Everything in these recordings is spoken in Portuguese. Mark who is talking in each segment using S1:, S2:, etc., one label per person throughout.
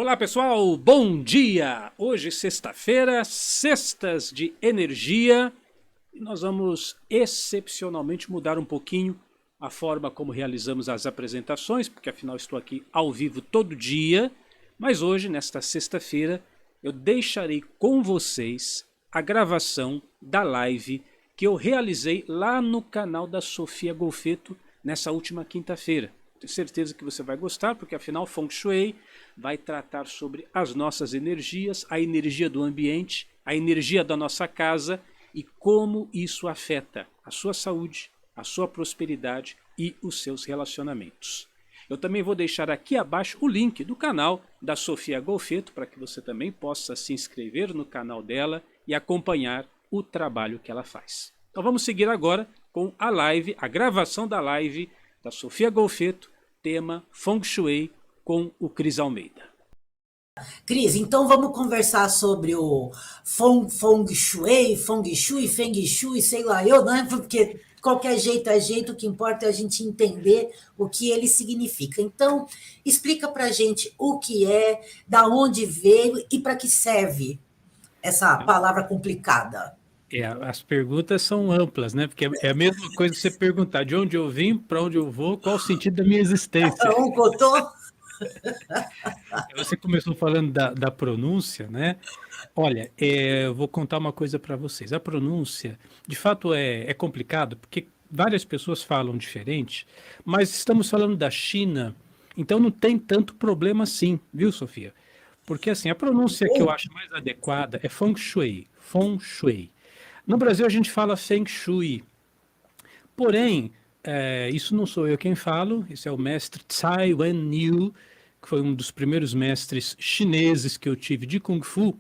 S1: Olá pessoal, bom dia! Hoje sexta-feira, Sextas de Energia, e nós vamos excepcionalmente mudar um pouquinho a forma como realizamos as apresentações, porque afinal estou aqui ao vivo todo dia, mas hoje, nesta sexta-feira, eu deixarei com vocês a gravação da live que eu realizei lá no canal da Sofia Golfetto nessa última quinta-feira. Tenho certeza que você vai gostar, porque afinal Feng Shui vai tratar sobre as nossas energias, a energia do ambiente, a energia da nossa casa e como isso afeta a sua saúde, a sua prosperidade e os seus relacionamentos. Eu também vou deixar aqui abaixo o link do canal da Sofia Golfetto para que você também possa se inscrever no canal dela e acompanhar o trabalho que ela faz. Então vamos seguir agora com a live, a gravação da live da Sofia Golfetto, tema Feng Shui com o Cris Almeida.
S2: Cris, então vamos conversar sobre o Feng Shui, sei lá eu, né? Porque qualquer jeito é jeito, o que importa é a gente entender o que ele significa. Então, explica pra gente o que é, da onde veio e para que serve essa palavra complicada.
S1: As perguntas são amplas, né? Porque é a mesma coisa você perguntar de onde eu vim, para onde eu vou, qual o sentido da minha existência.
S2: Um cotô?
S1: Você começou falando da pronúncia, né? Olha, eu vou contar uma coisa para vocês. A pronúncia, de fato, é complicado, porque várias pessoas falam diferente, mas estamos falando da China, então não tem tanto problema assim, viu, Sofia? Porque assim, a pronúncia que eu acho mais adequada é Feng Shui, Feng Shui. No Brasil a gente fala Feng Shui, porém, isso não sou eu quem falo, isso é o mestre Tsai Wen-Yu, que foi um dos primeiros mestres chineses que eu tive de Kung Fu.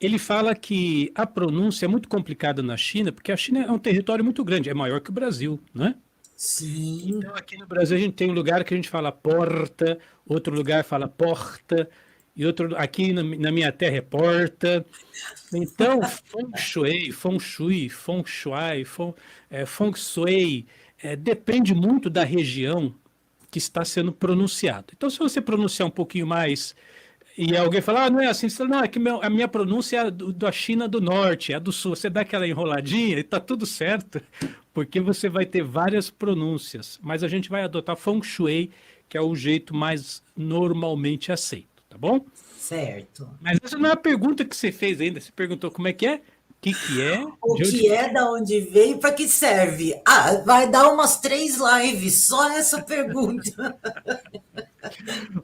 S1: Ele fala que a pronúncia é muito complicada na China, porque a China é um território muito grande, é maior que o Brasil, né?
S2: Sim.
S1: Então aqui no Brasil a gente tem um lugar que a gente fala porta, outro lugar fala porta, e outro aqui na minha terra é porta. Então, Feng Shui, Feng Shui, depende muito da região que está sendo pronunciado. Então, se você pronunciar um pouquinho mais e alguém falar, não é assim, você fala, não, é que a minha pronúncia é da China do Norte, é do Sul, você dá aquela enroladinha e está tudo certo, porque você vai ter várias pronúncias, mas a gente vai adotar Feng Shui, que é o jeito mais normalmente aceito, tá bom?
S2: Certo.
S1: Mas essa não é a pergunta que você fez ainda. Você perguntou como é que é? O que é?
S2: O
S1: De onde...
S2: que é, da onde veio e para que serve? Ah, vai dar umas 3 lives, só essa pergunta.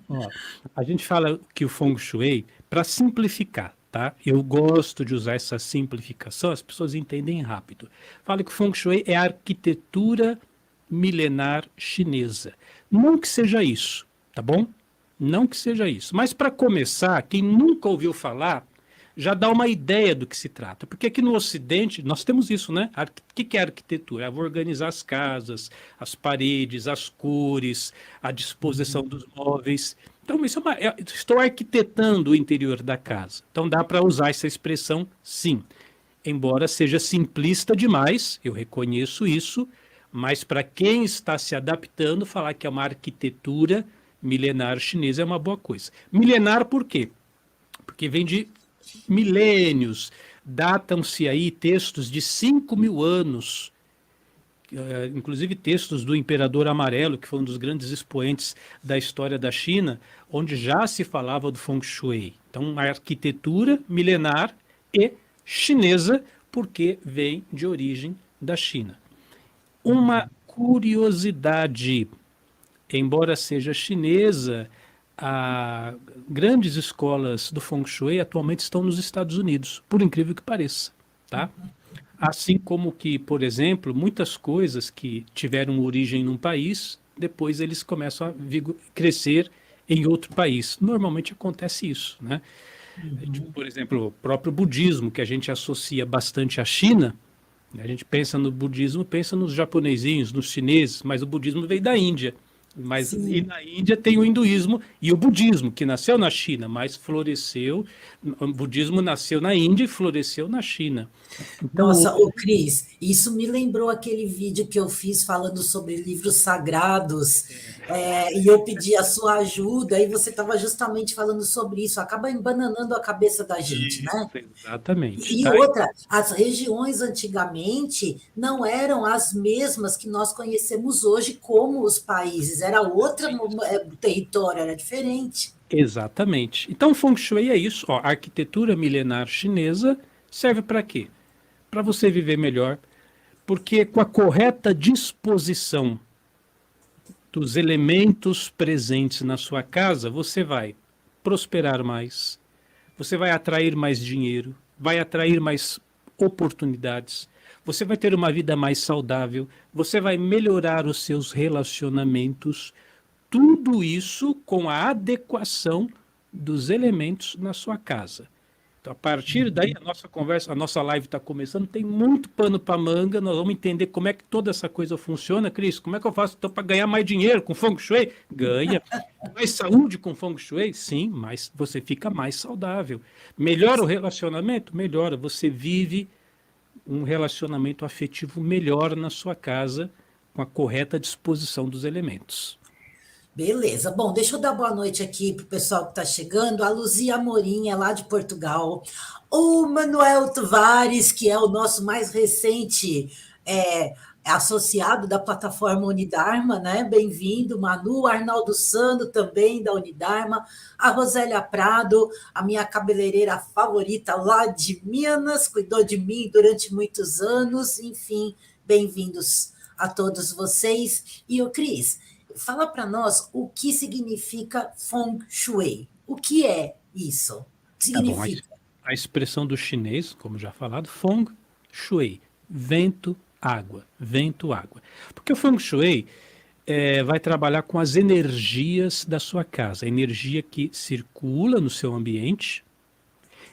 S1: Ó, a gente fala que o Feng Shui, para simplificar, tá? Eu gosto de usar essa simplificação, as pessoas entendem rápido. Fala que o Feng Shui é a arquitetura milenar chinesa. Não que seja isso, tá bom? Não que seja isso. Mas para começar, quem nunca ouviu falar, já dá uma ideia do que se trata. Porque aqui no Ocidente, nós temos isso, né? O que é arquitetura? É organizar as casas, as paredes, as cores, a disposição dos móveis. Então, isso estou arquitetando o interior da casa. Então, dá para usar essa expressão, sim. Embora seja simplista demais, eu reconheço isso, mas para quem está se adaptando, falar que é uma arquitetura milenar chinesa é uma boa coisa. Milenar por quê? Porque vem de milênios, datam-se aí textos de 5.000 anos, inclusive textos do Imperador Amarelo, que foi um dos grandes expoentes da história da China, onde já se falava do Feng Shui. Então, a arquitetura milenar e chinesa, porque vem de origem da China. Uma curiosidade, embora seja chinesa, grandes escolas do Feng Shui atualmente estão nos Estados Unidos, por incrível que pareça, tá? Assim como que, por exemplo, muitas coisas que tiveram origem num país, depois eles começam a crescer em outro país. Normalmente acontece isso, né? Tipo, por exemplo, o próprio budismo, que a gente associa bastante à China, a gente pensa no budismo, pensa nos japonesinhos, nos chineses, mas o budismo veio da Índia. Mas e
S2: Sim.
S1: na Índia tem o hinduísmo e o budismo, que nasceu na China, mas floresceu. O budismo nasceu na Índia e floresceu na China. Então,
S2: Nossa, ô Cris, isso me lembrou aquele vídeo que eu fiz falando sobre livros sagrados, e eu pedi a sua ajuda, e você estava justamente falando sobre isso, acaba embananando a cabeça da gente,
S1: isso,
S2: né?
S1: exatamente,
S2: E
S1: tá?
S2: outra, as regiões antigamente não eram as mesmas que nós conhecemos hoje como os países, era outra território, era diferente.
S1: Exatamente. Então, Feng Shui é isso. Ó, a arquitetura milenar chinesa serve para quê? Para você viver melhor, porque com a correta disposição dos elementos presentes na sua casa, você vai prosperar mais, você vai atrair mais dinheiro, vai atrair mais oportunidades, você vai ter uma vida mais saudável, você vai melhorar os seus relacionamentos, tudo isso com a adequação dos elementos na sua casa. Então, a partir daí, a nossa conversa, a nossa live está começando, tem muito pano para manga, nós vamos entender como é que toda essa coisa funciona. Cris, como é que eu faço então para ganhar mais dinheiro com Feng Shui? Ganha. Mais saúde com Feng Shui? Sim, mas você fica mais saudável. Melhora o relacionamento? Melhora. Você vive um relacionamento afetivo melhor na sua casa com a correta disposição dos elementos.
S2: Beleza. Bom, deixa eu dar boa noite aqui para o pessoal que está chegando. A Luzia Amorim é lá de Portugal. O Manuel Tavares, que é o nosso mais recente associado da plataforma Unidarma, né? Bem-vindo. Manu, Arnaldo Sando, também da Unidarma. A Rosélia Prado, a minha cabeleireira favorita lá de Minas, cuidou de mim durante muitos anos. Enfim, bem-vindos a todos vocês. E o Cris, fala para nós o que significa Feng Shui. O que é isso? O que
S1: Tá bom,
S2: significa?
S1: a expressão do chinês, como já falado, Feng Shui, vento, água, vento, água. Porque o Feng Shui vai trabalhar com as energias da sua casa, a energia que circula no seu ambiente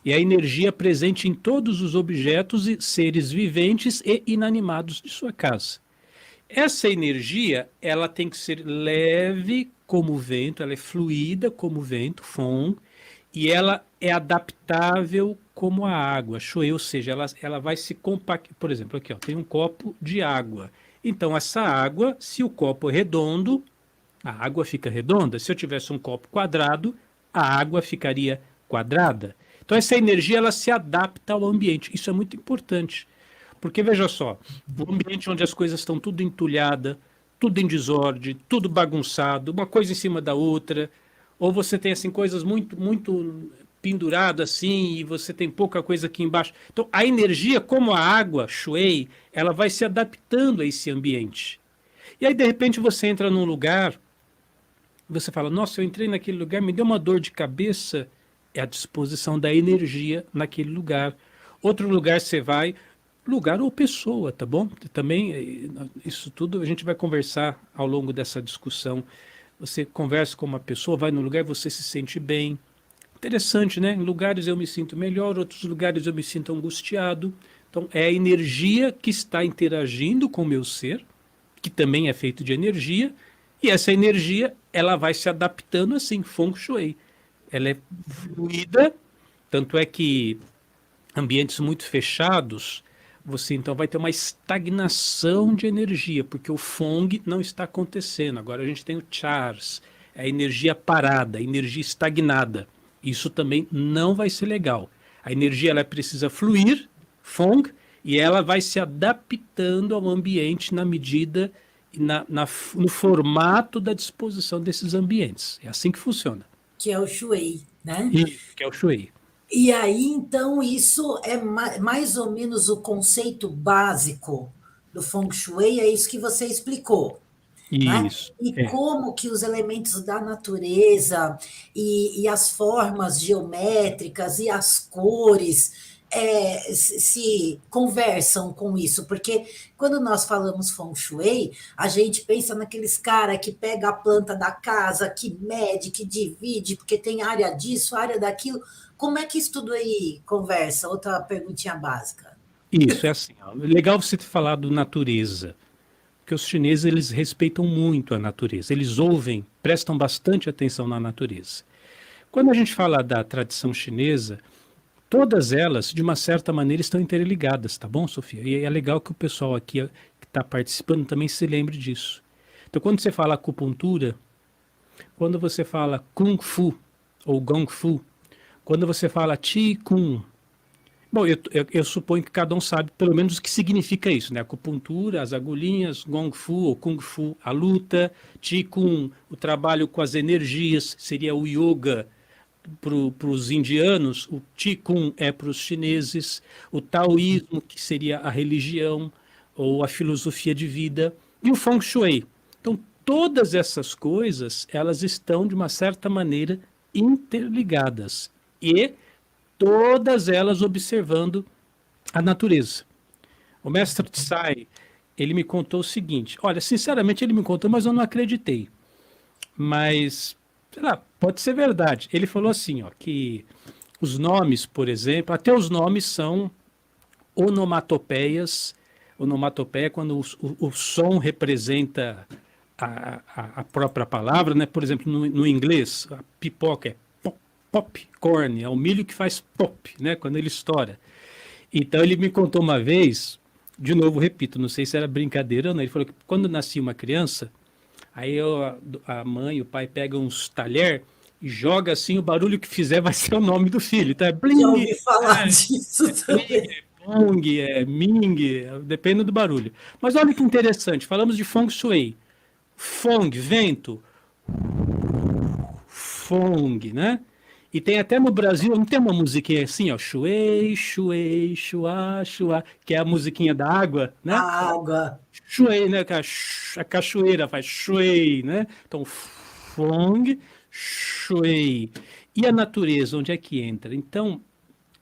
S1: e a energia presente em todos os objetos e seres viventes e inanimados de sua casa. Essa energia, ela tem que ser leve como o vento, ela é fluida como o vento, Feng, e ela é adaptável como a água, Shui, ou seja, ela vai se compactar. Por exemplo, aqui ó, tem um copo de água. Então, essa água, se o copo é redondo, a água fica redonda. Se eu tivesse um copo quadrado, a água ficaria quadrada. Então, essa energia ela se adapta ao ambiente. Isso é muito importante. Porque, veja só, um ambiente onde as coisas estão tudo entulhada, tudo em desordem, tudo bagunçado, uma coisa em cima da outra, ou você tem assim coisas muito penduradas assim e você tem pouca coisa aqui embaixo. Então, a energia, como a água, Shui, ela vai se adaptando a esse ambiente. E aí, de repente, você entra num lugar, você fala, nossa, eu entrei naquele lugar, me deu uma dor de cabeça, é a disposição da energia naquele lugar. Outro lugar você vai, lugar ou pessoa, tá bom? Também, isso tudo a gente vai conversar ao longo dessa discussão. Você conversa com uma pessoa, vai no lugar, você se sente bem. Interessante, né? Em lugares eu me sinto melhor, outros lugares eu me sinto angustiado. Então, é a energia que está interagindo com o meu ser, que também é feito de energia, e essa energia, ela vai se adaptando assim, Feng Shui. Ela é fluida, tanto é que ambientes muito fechados, você então vai ter uma estagnação de energia, porque o Feng não está acontecendo. Agora a gente tem o Chars, a energia parada, a energia estagnada. Isso também não vai ser legal. A energia ela precisa fluir, Feng, e ela vai se adaptando ao ambiente na medida no formato da disposição desses ambientes. É assim que funciona.
S2: Que é o Shui, né?
S1: Isso, que é o Shui.
S2: E aí, então, isso é mais ou menos o conceito básico do Feng Shui, é isso que você explicou. Né?
S1: Isso,
S2: E como que os elementos da natureza e as formas geométricas e as cores se conversam com isso, porque quando nós falamos Feng Shui, a gente pensa naqueles cara que pega a planta da casa, que mede, que divide, porque tem área disso, área daquilo. Como é que isso tudo aí conversa? Outra perguntinha básica.
S1: Isso, é assim. Ó. Legal você ter falado natureza. porque os chineses eles respeitam muito a natureza, eles ouvem, prestam bastante atenção na natureza. Quando a gente fala da tradição chinesa, todas elas, de uma certa maneira, estão interligadas, tá bom, Sofia? E é legal que o pessoal aqui que está participando também se lembre disso. Então, quando você fala acupuntura, quando você fala Kung Fu ou Gong Fu, quando você fala Qi Kung, bom, eu suponho que cada um sabe pelo menos o que significa isso, né? Acupuntura, as agulhinhas, Gong Fu ou Kung Fu, a luta, Qi Kung, o trabalho com as energias, seria o yoga para os indianos, o Qigong é para os chineses, o taoísmo, que seria a religião ou a filosofia de vida, e o Feng Shui. Então, todas essas coisas, elas estão, de uma certa maneira, interligadas. E todas elas observando a natureza. O mestre Tsai, ele me contou o seguinte, olha, sinceramente ele me contou, mas eu não acreditei. Mas, sei lá, pode ser verdade. Ele falou assim, ó, que os nomes, por exemplo, até os nomes são onomatopeias. Onomatopeia é quando o som representa a própria palavra, né? Por exemplo, no inglês, a pipoca é popcorn, é o milho que faz pop, né? Quando ele estoura. Então ele me contou uma vez, de novo, repito, não sei se era brincadeira ou não, ele falou que quando nascia uma criança, aí a mãe, o pai pegam uns talher e joga assim, o barulho que fizer vai ser o nome do filho. Então é bling,
S2: Já ouvi falar disso também.
S1: bling, é pong, é ming, depende do barulho. Mas olha que interessante, falamos de Feng Shui. Feng, vento, Fong, né? E tem até no Brasil, não tem uma musiquinha assim, ó, Shuei, Shuei, Shua, Shua, que é a musiquinha da água, né?
S2: A água.
S1: Shuei, né? A cachoeira faz Shuei, né? Então, Fong, Shuei. E a natureza, onde é que entra? Então,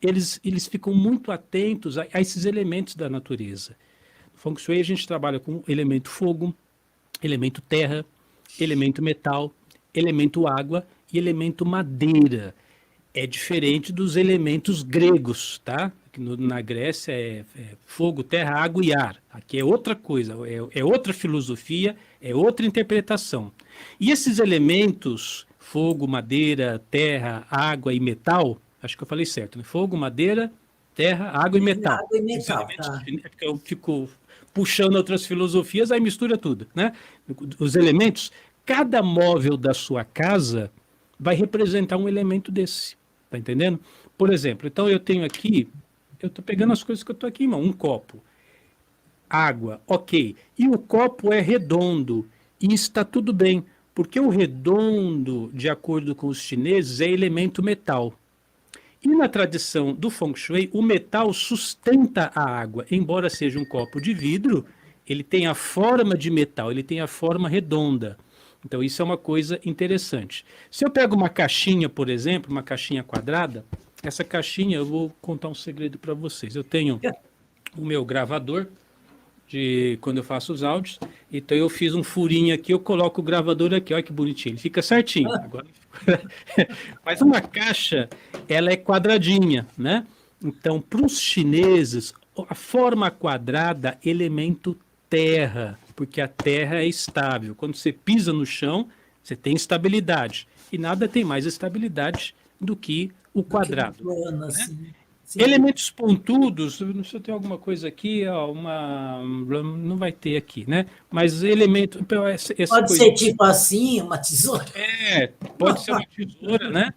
S1: eles ficam muito atentos a esses elementos da natureza. No Feng Shui a gente trabalha com elemento fogo, elemento terra, elemento metal, elemento água e elemento madeira. É diferente dos elementos gregos, tá? Na Grécia é fogo, terra, água e ar. Aqui é outra coisa, é outra filosofia, é outra interpretação. E esses elementos, fogo, madeira, terra, água e metal, acho que eu falei certo, né? Fogo, madeira, terra, água e metal.
S2: Água e metal, tá.
S1: Eu fico puxando outras filosofias, aí mistura tudo, né? Os elementos, cada móvel da sua casa vai representar um elemento desse, tá entendendo? Por exemplo, então eu tenho aqui, eu estou pegando as coisas que eu estou aqui em mão, um copo, água, ok, e o copo é redondo, e está tudo bem, porque o redondo, de acordo com os chineses, é elemento metal. E na tradição do Feng Shui, o metal sustenta a água, embora seja um copo de vidro, ele tem a forma de metal, ele tem a forma redonda. Então isso é uma coisa interessante. Se eu pego uma caixinha, por exemplo, uma caixinha quadrada, essa caixinha, eu vou contar um segredo para vocês. Eu tenho o meu gravador, de quando eu faço os áudios, então eu fiz um furinho aqui, eu coloco o gravador aqui, olha que bonitinho, ele fica certinho. Agora, mas uma caixa, ela é quadradinha, né? Então, para os chineses, a forma quadrada, elemento terra, porque a terra é estável. Quando você pisa no chão, você tem estabilidade. E nada tem mais estabilidade do que o quadrado.
S2: Plano,
S1: né?
S2: assim. Sim.
S1: Elementos pontudos, não sei se eu tenho alguma coisa aqui, ó, não vai ter aqui, né? Mas elemento...
S2: Pode ser tipo assim, uma tesoura?
S1: Pode ser uma tesoura, né?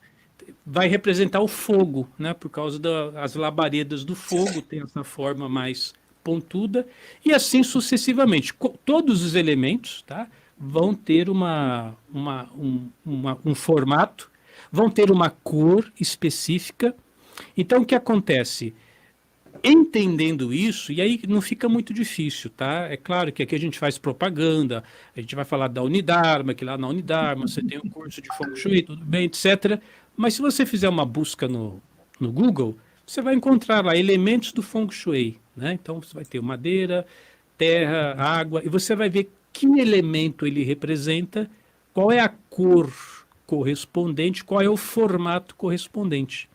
S1: Vai representar o fogo, né? Por causa das labaredas do fogo, tem essa forma mais pontuda, e assim sucessivamente. Todos os elementos, tá? Vão ter um formato, vão ter uma cor específica. Então, o que acontece? Entendendo isso, e aí não fica muito difícil, tá? É claro que aqui a gente faz propaganda, a gente vai falar da Unidarma, que lá na Unidarma você tem um curso de Feng Shui, tudo bem, etc. Mas se você fizer uma busca no Google, você vai encontrar lá elementos do Feng Shui, né? Então você vai ter madeira, terra, água, e você vai ver que elemento ele representa, qual é a cor correspondente, qual é o formato correspondente.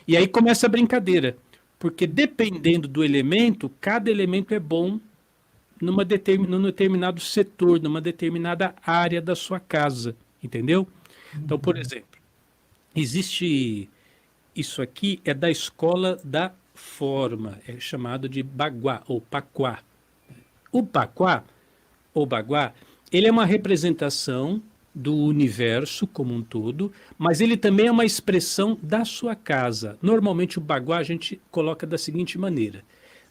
S1: E aí começa a brincadeira, porque dependendo do elemento, cada elemento é bom num determinado setor, numa determinada área da sua casa, entendeu? Então, por exemplo, existe isso aqui é da escola da forma, é chamado de Baguá ou Paquá. O Paquá ou Baguá, ele é uma representação do universo como um todo, mas ele também é uma expressão da sua casa. Normalmente o Baguá a gente coloca da seguinte maneira: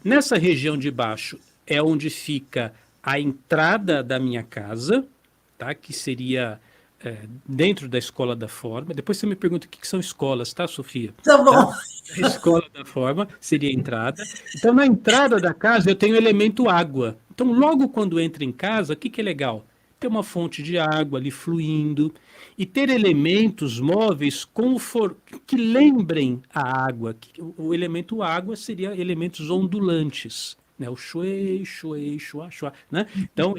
S1: nessa região de baixo é onde fica a entrada da minha casa, tá? Que seria dentro da escola da forma. Depois você me pergunta o que são escolas, tá, Sofia?
S2: Tá
S1: Tá?
S2: bom.
S1: A escola da forma seria a entrada. Então, na entrada da casa, eu tenho o elemento água. Então, logo quando entra em casa, o que é legal? Ter uma fonte de água ali fluindo e ter elementos móveis que lembrem a água. O elemento água seria elementos ondulantes, né? O shuei, shuei, shua, shua, né? Então,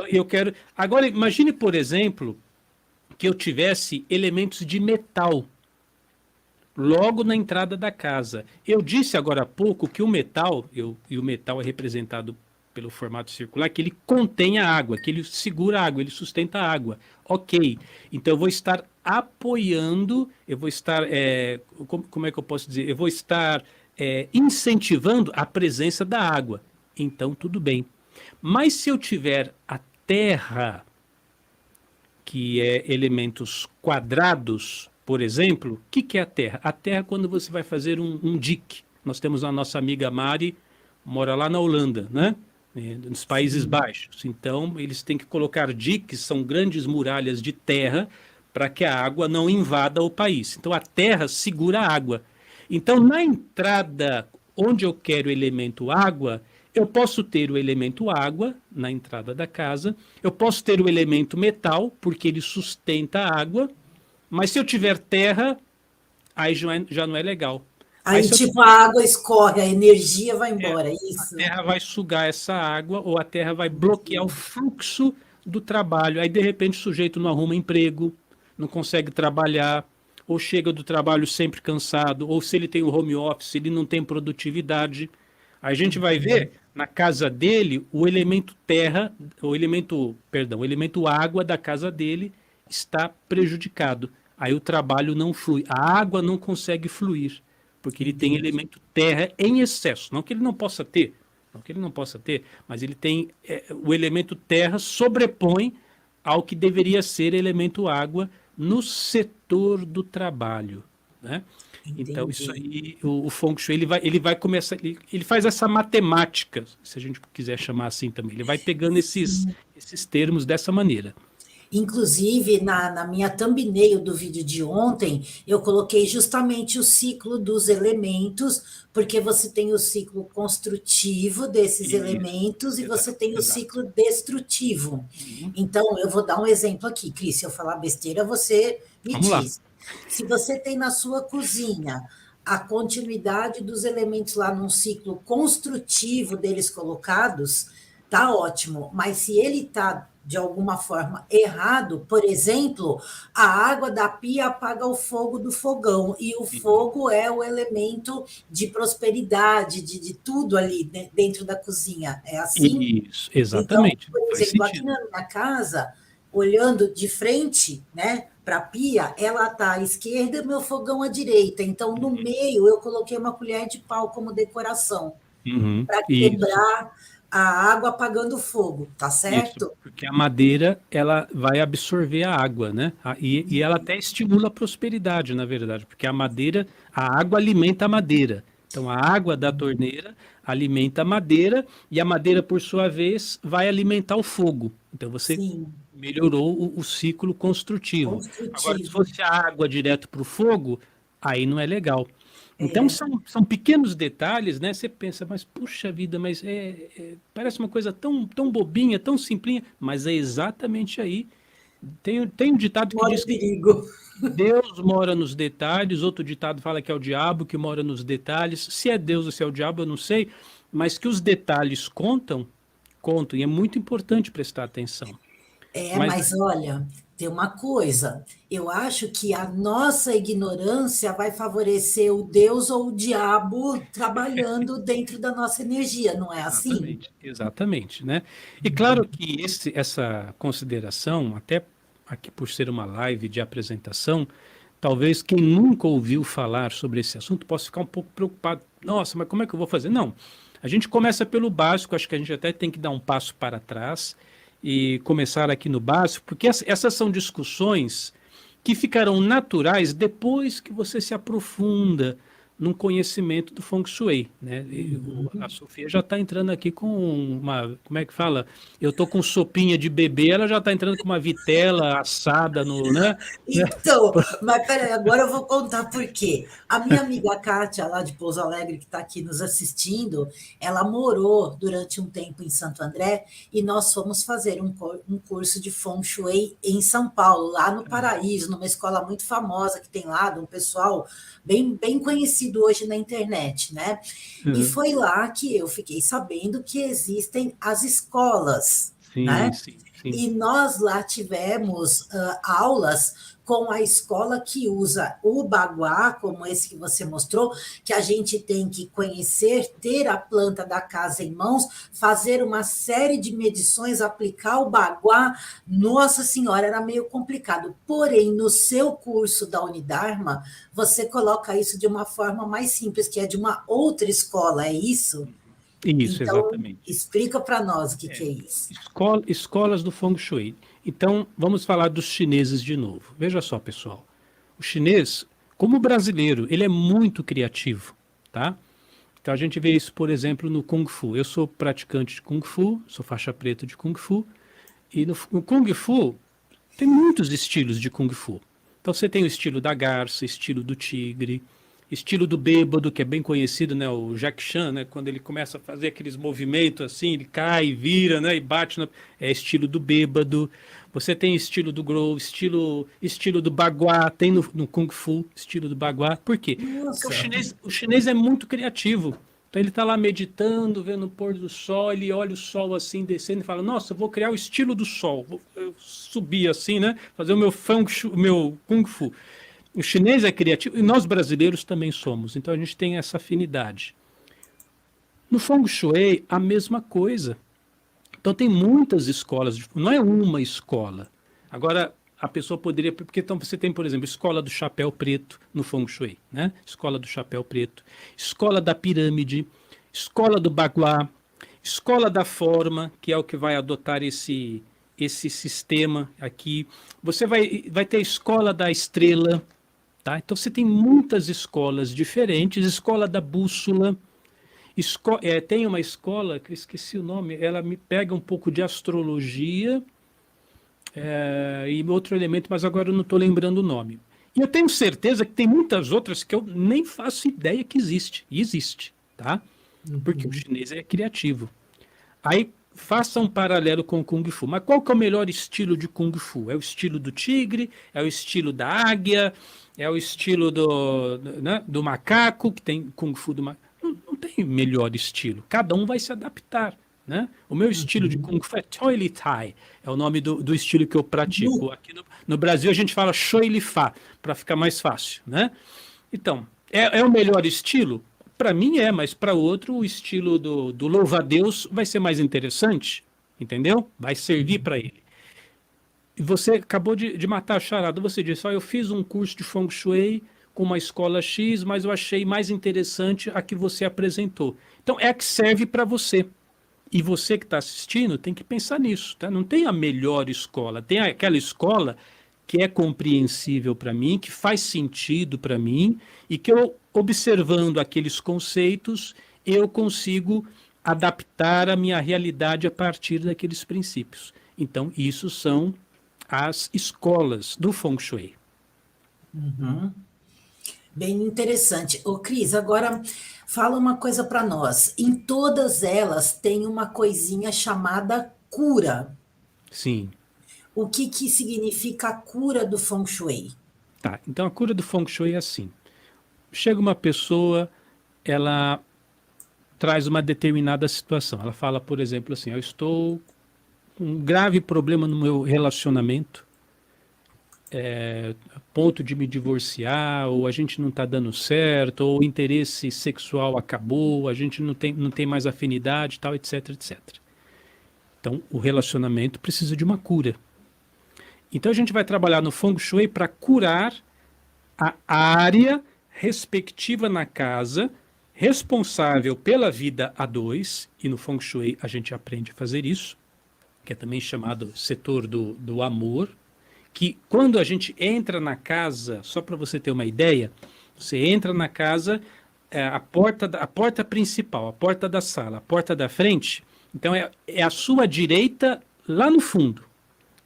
S1: eu quero... Agora, imagine, por exemplo, que eu tivesse elementos de metal logo na entrada da casa. Eu disse agora há pouco que o metal, e o metal é representado pelo formato circular, que ele contém a água, que ele segura a água, ele sustenta a água. Ok. Então eu vou estar apoiando, eu vou estar, como é que eu posso dizer? Eu vou estar incentivando a presença da água. Então tudo bem. Mas se eu tiver a terra, que é elementos quadrados, por exemplo, o que é a terra? A terra é quando você vai fazer um dique. Nós temos a nossa amiga Mari, mora lá na Holanda, né? Nos Países Baixos. Então, eles têm que colocar diques, são grandes muralhas de terra, para que a água não invada o país. Então, a terra segura a água. Então, na entrada, onde eu quero o elemento água, eu posso ter o elemento água na entrada da casa, eu posso ter o elemento metal, porque ele sustenta a água, mas se eu tiver terra, aí já não é legal.
S2: Aí, tipo, a água escorre, a energia vai embora, é
S1: A
S2: isso?
S1: terra vai sugar essa água ou a terra vai bloquear o fluxo do trabalho. Aí, de repente, o sujeito não arruma emprego, não consegue trabalhar, ou chega do trabalho sempre cansado, ou se ele tem o home office, ele não tem produtividade. A gente vai ver na casa dele o elemento terra, o elemento água da casa dele está prejudicado. Aí o trabalho não flui, a água não consegue fluir, porque ele tem
S2: Entendi.
S1: elemento terra em excesso. Não que ele não possa ter, não que ele não possa ter, mas ele tem o elemento terra sobrepõe ao que deveria ser elemento água no setor do trabalho, né? Então, isso
S2: Entendi.
S1: aí, o Feng Shui, ele vai começar, ele faz essa matemática, se a gente quiser chamar assim também. Ele vai pegando esses termos dessa maneira.
S2: Inclusive, na minha thumbnail do vídeo de ontem, eu coloquei justamente o ciclo dos elementos, porque você tem o ciclo construtivo desses
S1: Isso,
S2: elementos e você tem o
S1: exato.
S2: ciclo destrutivo.
S1: Uhum.
S2: Então, eu vou dar um exemplo aqui, Cris. Se eu falar besteira, você me
S1: Vamos lá.
S2: diz. Se você tem na sua cozinha a continuidade dos elementos lá num ciclo construtivo deles colocados, tá ótimo. Mas se ele está de alguma forma errado, por exemplo, a água da pia apaga o fogo do fogão, e o
S1: Uhum.
S2: fogo é o elemento de prosperidade, de tudo ali dentro da cozinha. É assim?
S1: Isso,
S2: Então,
S1: exatamente.
S2: por
S1: Faz
S2: exemplo, aqui
S1: sentido.
S2: na minha casa, olhando de frente, né, para a pia, ela está à esquerda e meu fogão à direita. Então, no meio, eu coloquei uma colher de pau como decoração,
S1: Uhum.
S2: para
S1: Isso.
S2: quebrar a água apagando o fogo, tá
S1: Isso,
S2: certo?
S1: porque a madeira ela vai absorver a água, né? E ela até estimula a prosperidade, na verdade, porque a água alimenta a madeira. Então a água da torneira alimenta a madeira e a madeira, por sua vez, vai alimentar o fogo. Então você
S2: Sim,
S1: melhorou o ciclo construtivo. Agora, se
S2: construtivo.
S1: fosse a água direto para o fogo, aí não é legal. Então
S2: É,
S1: são pequenos detalhes, né? Você pensa, mas puxa vida, mas parece uma coisa tão bobinha, tão simplinha, mas é exatamente aí. Tem um ditado que
S2: mora o
S1: diz que
S2: perigo.
S1: Deus mora nos detalhes, outro ditado fala que é o diabo que mora nos detalhes. Se é Deus ou se é o diabo, eu não sei, mas que os detalhes contam, contam, e é muito importante prestar atenção.
S2: É,
S1: Mas
S2: mas olha, tem uma coisa, eu acho que a nossa ignorância vai favorecer o Deus ou o diabo trabalhando dentro da nossa energia, não é assim?
S1: Exatamente, exatamente, né? E claro que essa consideração, até aqui por ser uma live de apresentação, talvez quem nunca ouviu falar sobre esse assunto possa ficar um pouco preocupado. Nossa, mas como é que eu vou fazer? Não, a gente começa pelo básico, acho que a gente até tem que dar um passo para trás e começar aqui no básico, porque essas são discussões que ficarão naturais depois que você se aprofunda num conhecimento do Feng Shui, né? A Sofia já está entrando aqui com uma, como é que fala? Eu tô com sopinha de bebê, ela já está entrando com uma vitela assada no, né?
S2: Então, mas peraí, agora eu vou contar por quê. A minha amiga Kátia, lá de Pouso Alegre, que está aqui nos assistindo, ela morou durante um tempo em Santo André e nós fomos fazer um curso de Feng Shui em São Paulo, lá no Paraíso, numa escola muito famosa que tem lá, de um pessoal bem conhecido hoje na internet, né? E
S1: Uhum.
S2: foi lá que eu fiquei sabendo que existem as escolas,
S1: Sim,
S2: né?
S1: sim, sim.
S2: E nós lá tivemos aulas com a escola que usa o baguá, como esse que você mostrou, que a gente tem que conhecer, ter a planta da casa em mãos, fazer uma série de medições, aplicar o baguá. Nossa Senhora, era meio complicado. Porém, no seu curso da Unidarma, você coloca isso de uma forma mais simples, que é de uma outra escola, é isso?
S1: Isso,
S2: Então,
S1: exatamente.
S2: explica para nós o que que é isso.
S1: Escolas do Feng Shui. Então, vamos falar dos chineses de novo. Veja só, pessoal. O chinês, como o brasileiro, ele é muito criativo, tá? Então a gente vê isso, por exemplo, no Kung Fu. Eu sou praticante de Kung Fu, sou faixa preta de Kung Fu, e no Kung Fu tem muitos estilos de Kung Fu. Então você tem o estilo da garça, estilo do tigre, estilo do bêbado, que é bem conhecido, né? O Jack Chan, né? Quando ele começa a fazer aqueles movimentos assim, ele cai, vira, né? E bate. É estilo do bêbado. Você tem estilo do Grove, estilo do Bagua, tem no Kung Fu, estilo do Bagua. Por quê? Porque
S2: Nossa,
S1: o chinês é muito criativo. Então ele está lá meditando, vendo o pôr do sol, ele olha o sol assim descendo e fala: Nossa, eu vou criar o estilo do sol, vou subir assim, né? Fazer o meu feng shui, o meu kung fu. O chinês é criativo e nós brasileiros também somos, então a gente tem essa afinidade. No feng shui, a mesma coisa. Então tem muitas escolas, não é uma escola. Agora, a pessoa poderia, porque então você tem, por exemplo, escola do chapéu preto no Feng Shui, né? Escola do chapéu preto, escola da pirâmide, escola do baguá, escola da forma, que é o que vai adotar esse sistema aqui. Você vai ter a escola da estrela, tá? Então você tem muitas escolas diferentes, escola da bússola, tem uma escola, que eu esqueci o nome, ela me pega um pouco de astrologia e outro elemento, mas agora eu não estou lembrando o nome. E eu tenho certeza que tem muitas outras que eu nem faço ideia que existe. E existe, tá? Porque o chinês é criativo. Aí faça um paralelo com o Kung Fu. Mas qual que é o melhor estilo de Kung Fu? É o estilo do tigre? É o estilo da águia? É o estilo né, do macaco, que tem Kung Fu do macaco? Não tem melhor estilo. Cada um vai se adaptar. Né? O meu estilo de Kung Fu é Choi Li Tai, é o nome do estilo que eu pratico. Aqui no Brasil a gente fala Choi Li Fa, para ficar mais fácil. Né? Então, é o melhor estilo? Para mim é, mas para outro o estilo do louva-a-Deus vai ser mais interessante, entendeu? Vai servir para ele. E você acabou de matar a charada, você disse, eu fiz um curso de Feng Shui com uma escola X, mas eu achei mais interessante a que você apresentou. Então é a que serve para você. E você que está assistindo tem que pensar nisso, tá? Não tem a melhor escola, tem aquela escola que é compreensível para mim, que faz sentido para mim e que eu, observando aqueles conceitos, eu consigo adaptar a minha realidade a partir daqueles princípios. Então, isso são as escolas do Feng Shui.
S2: bem interessante. Ô, Cris, agora fala uma coisa para nós. Em todas elas tem uma coisinha chamada cura.
S1: Sim.
S2: O que que significa a cura do Feng Shui?
S1: Tá. Então, a cura do Feng Shui é assim. Chega uma pessoa, ela traz uma determinada situação. Ela fala, por exemplo, assim, eu estou com um grave problema no meu relacionamento, ponto de me divorciar, ou a gente não está dando certo, ou o interesse sexual acabou, a gente não tem mais afinidade, tal, etc, etc. Então, o relacionamento precisa de uma cura. Então, a gente vai trabalhar no Feng Shui para curar a área respectiva na casa, responsável pela vida a dois, e no Feng Shui a gente aprende a fazer isso, que é também chamado setor do amor, que quando a gente entra na casa, só para você ter uma ideia, você entra na casa, a porta principal, a porta da sala, a porta da frente, então é a sua direita lá no fundo.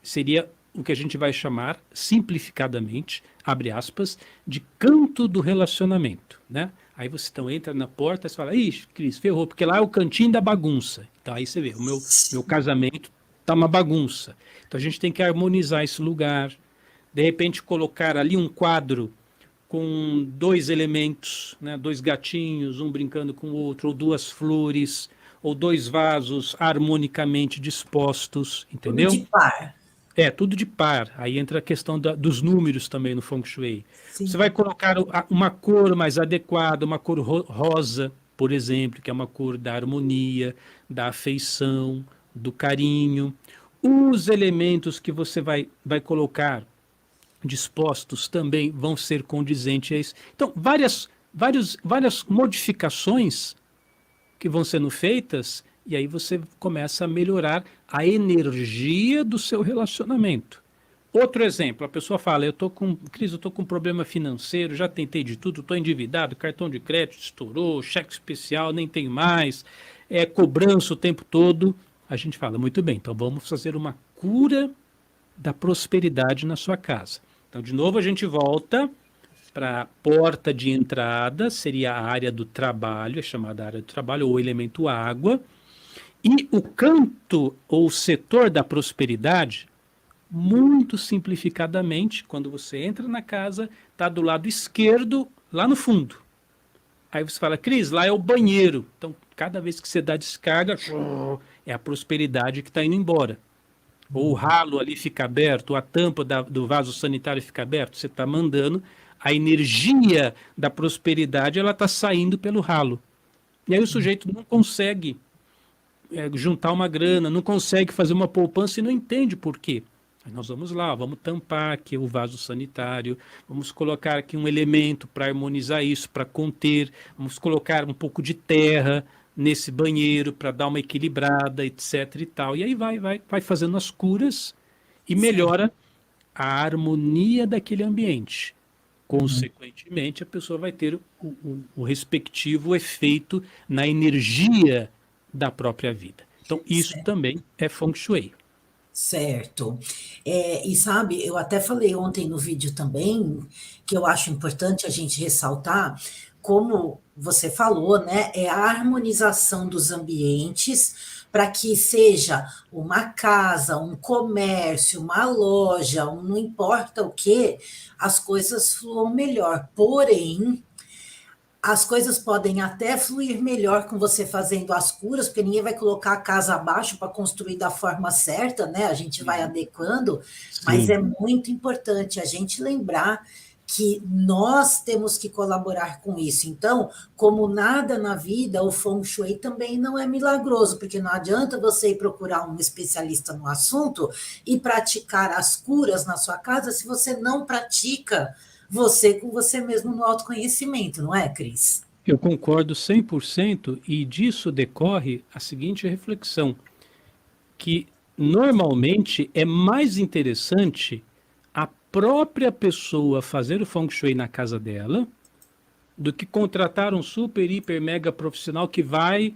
S1: Seria o que a gente vai chamar, simplificadamente, abre aspas, de canto do relacionamento, né? Aí você então entra na porta e fala, ixi, Cris, ferrou, porque lá é o cantinho da bagunça. Então aí você vê, o meu casamento tá uma bagunça. Então a gente tem que harmonizar esse lugar, de repente colocar ali um quadro com dois elementos, né, dois gatinhos, um brincando com o outro, ou duas flores, ou dois vasos harmonicamente dispostos,
S2: Tudo
S1: entendeu?
S2: de par.
S1: Tudo de par. Aí entra a questão dos números também no Feng Shui. Você vai
S2: Sim.
S1: colocar uma cor mais adequada, uma cor rosa, por exemplo, que é uma cor da harmonia, da afeição, do carinho. Os elementos que você vai colocar dispostos também vão ser condizentes a isso. Então, várias modificações que vão sendo feitas, e aí você começa a melhorar a energia do seu relacionamento. Outro exemplo, a pessoa fala, Cris, eu tô com um problema financeiro, já tentei de tudo, estou endividado, cartão de crédito estourou, cheque especial, nem tenho mais, cobrança o tempo todo. A gente fala, muito bem, então vamos fazer uma cura da prosperidade na sua casa. Então, de novo, a gente volta para a porta de entrada, seria a área do trabalho, é chamada área do trabalho, ou elemento água, e o canto ou setor da prosperidade, muito simplificadamente, quando você entra na casa, está do lado esquerdo, lá no fundo. Aí você fala, Cris, lá é o banheiro. Então, cada vez que você dá descarga, é a prosperidade que está indo embora. Ou o ralo ali fica aberto, ou a tampa do vaso sanitário fica aberto, você está mandando a energia da prosperidade, ela está saindo pelo ralo. E aí o sujeito não consegue juntar uma grana, não consegue fazer uma poupança e não entende por quê. Aí nós vamos lá, vamos tampar aqui o vaso sanitário, vamos colocar aqui um elemento para harmonizar isso, para conter, vamos colocar um pouco de terra nesse banheiro para dar uma equilibrada, etc e tal. E aí vai fazendo as curas e melhora a harmonia daquele ambiente. Consequentemente, a pessoa vai ter o respectivo efeito na energia da própria vida. Então, isso também é Feng Shui.
S2: Certo. E sabe, eu até falei ontem no vídeo também, que eu acho importante a gente ressaltar, como você falou, né? É a harmonização dos ambientes para que seja uma casa, um comércio, uma loja, não importa o que, as coisas fluam melhor. Porém, as coisas podem até fluir melhor com você fazendo as curas, porque ninguém vai colocar a casa abaixo para construir da forma certa, né? A gente vai adequando, mas é
S1: Sim.
S2: muito importante a gente lembrar que nós temos que colaborar com isso. Então, como nada na vida, o Feng Shui também não é milagroso, porque não adianta você ir procurar um especialista no assunto e praticar as curas na sua casa se você não pratica você com você mesmo no autoconhecimento, não é, Cris?
S1: Eu concordo 100% e disso decorre a seguinte reflexão, que normalmente é mais interessante a própria pessoa fazer o Feng Shui na casa dela do que contratar um super, hiper, mega profissional que vai.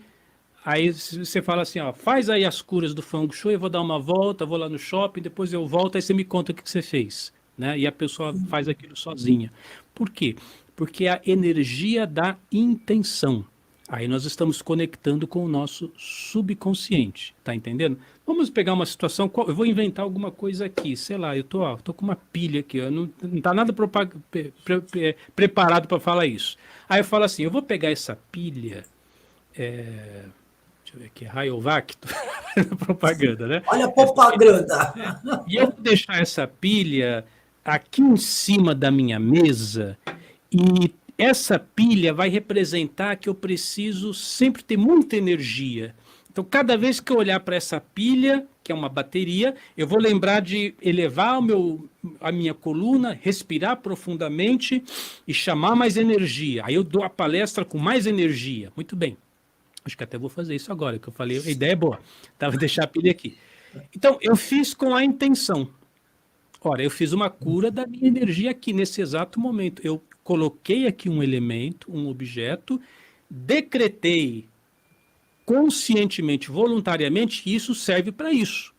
S1: Aí você fala assim, ó, faz aí as curas do Feng Shui, eu vou dar uma volta, vou lá no shopping, depois eu volto, aí você me conta o que você fez, né? E a pessoa faz aquilo sozinha. Por quê? Porque é a energia da intenção. Aí nós estamos conectando com o nosso subconsciente, tá entendendo? Vamos pegar uma situação, eu vou inventar alguma coisa aqui, sei lá, eu tô com uma pilha aqui, ó, não tá nada preparado para falar isso. Aí eu falo assim, eu vou pegar essa pilha, deixa eu ver aqui, Rayovac, propaganda, né?
S2: Olha a propaganda.
S1: E eu vou deixar essa pilha aqui em cima da minha mesa e essa pilha vai representar que eu preciso sempre ter muita energia. Então, cada vez que eu olhar para essa pilha, que é uma bateria, eu vou lembrar de elevar a minha coluna, respirar profundamente e chamar mais energia. Aí eu dou a palestra com mais energia. Muito bem. Acho que até vou fazer isso agora, que eu falei, a ideia é boa. Tá, vou deixar a pilha aqui. Então, eu fiz com a intenção. Ora, eu fiz uma cura da minha energia aqui, nesse exato momento. Eu coloquei aqui um elemento, um objeto, decretei conscientemente, voluntariamente, que isso serve para isso.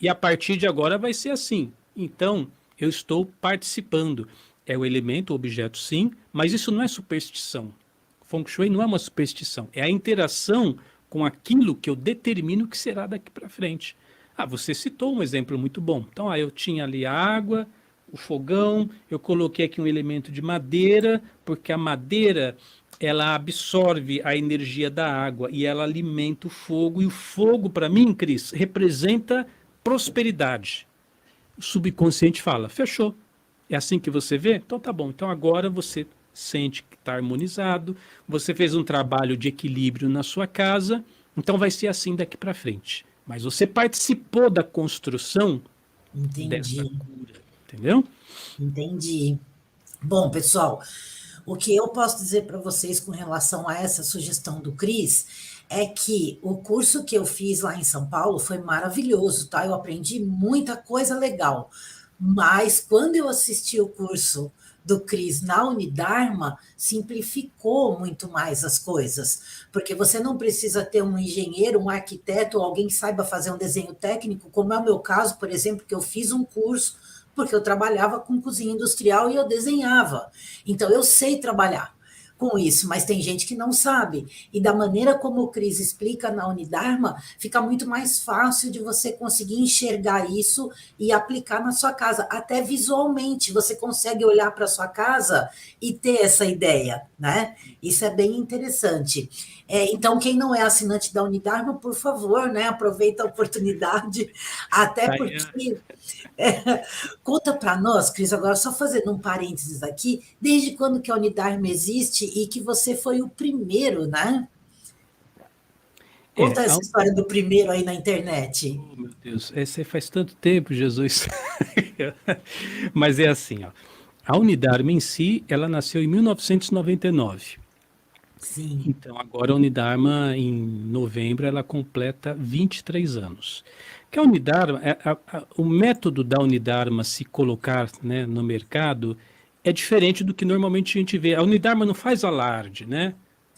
S1: E a partir de agora vai ser assim. Então, eu estou participando. É o elemento, o objeto, sim, mas isso não é superstição. Feng Shui não é uma superstição. É a interação com aquilo que eu determino que será daqui para frente. Ah, você citou um exemplo muito bom. Então, eu tinha ali a água, o fogão, eu coloquei aqui um elemento de madeira, porque a madeira ela absorve a energia da água e ela alimenta o fogo. E o fogo, para mim, Cris, representa prosperidade. O subconsciente fala, fechou. É assim que você vê? Então tá bom. Então agora você sente que está harmonizado, você fez um trabalho de equilíbrio na sua casa, então vai ser assim daqui para frente. Mas você participou da construção dessa
S2: Entendi,
S1: cura, entendeu?
S2: entendi. Bom, pessoal, o que eu posso dizer para vocês com relação a essa sugestão do Cris é que o curso que eu fiz lá em São Paulo foi maravilhoso, tá? Eu aprendi muita coisa legal. Mas quando eu assisti o curso do Cris na Unidarma, simplificou muito mais as coisas, porque você não precisa ter um engenheiro, um arquiteto ou alguém que saiba fazer um desenho técnico, como é o meu caso, por exemplo, que eu fiz um curso porque eu trabalhava com cozinha industrial e eu desenhava. Então, eu sei trabalhar com isso, mas tem gente que não sabe. E da maneira como o Cris explica na Unidarma, fica muito mais fácil de você conseguir enxergar isso e aplicar na sua casa. Até visualmente, você consegue olhar para a sua casa e ter essa ideia, né? Isso é bem interessante. Então, quem não é assinante da Unidarma, por favor, né, aproveita a oportunidade, até
S1: Aí,
S2: porque conta para nós, Cris, agora só fazendo um parênteses aqui, desde quando que a Unidarma existe e que você foi o primeiro, né? Conta
S1: a
S2: essa história do primeiro aí na internet.
S1: oh, meu Deus, esse faz tanto tempo, Jesus. Mas é assim, ó. A Unidarma em si, ela nasceu em 1999.
S2: Sim,
S1: Então, agora a Unidarma, em novembro, ela completa 23 anos. Que a Unidarma, o método da Unidarma se colocar, né, no mercado é diferente do que normalmente a gente vê. A Unidarma não faz alarde, né?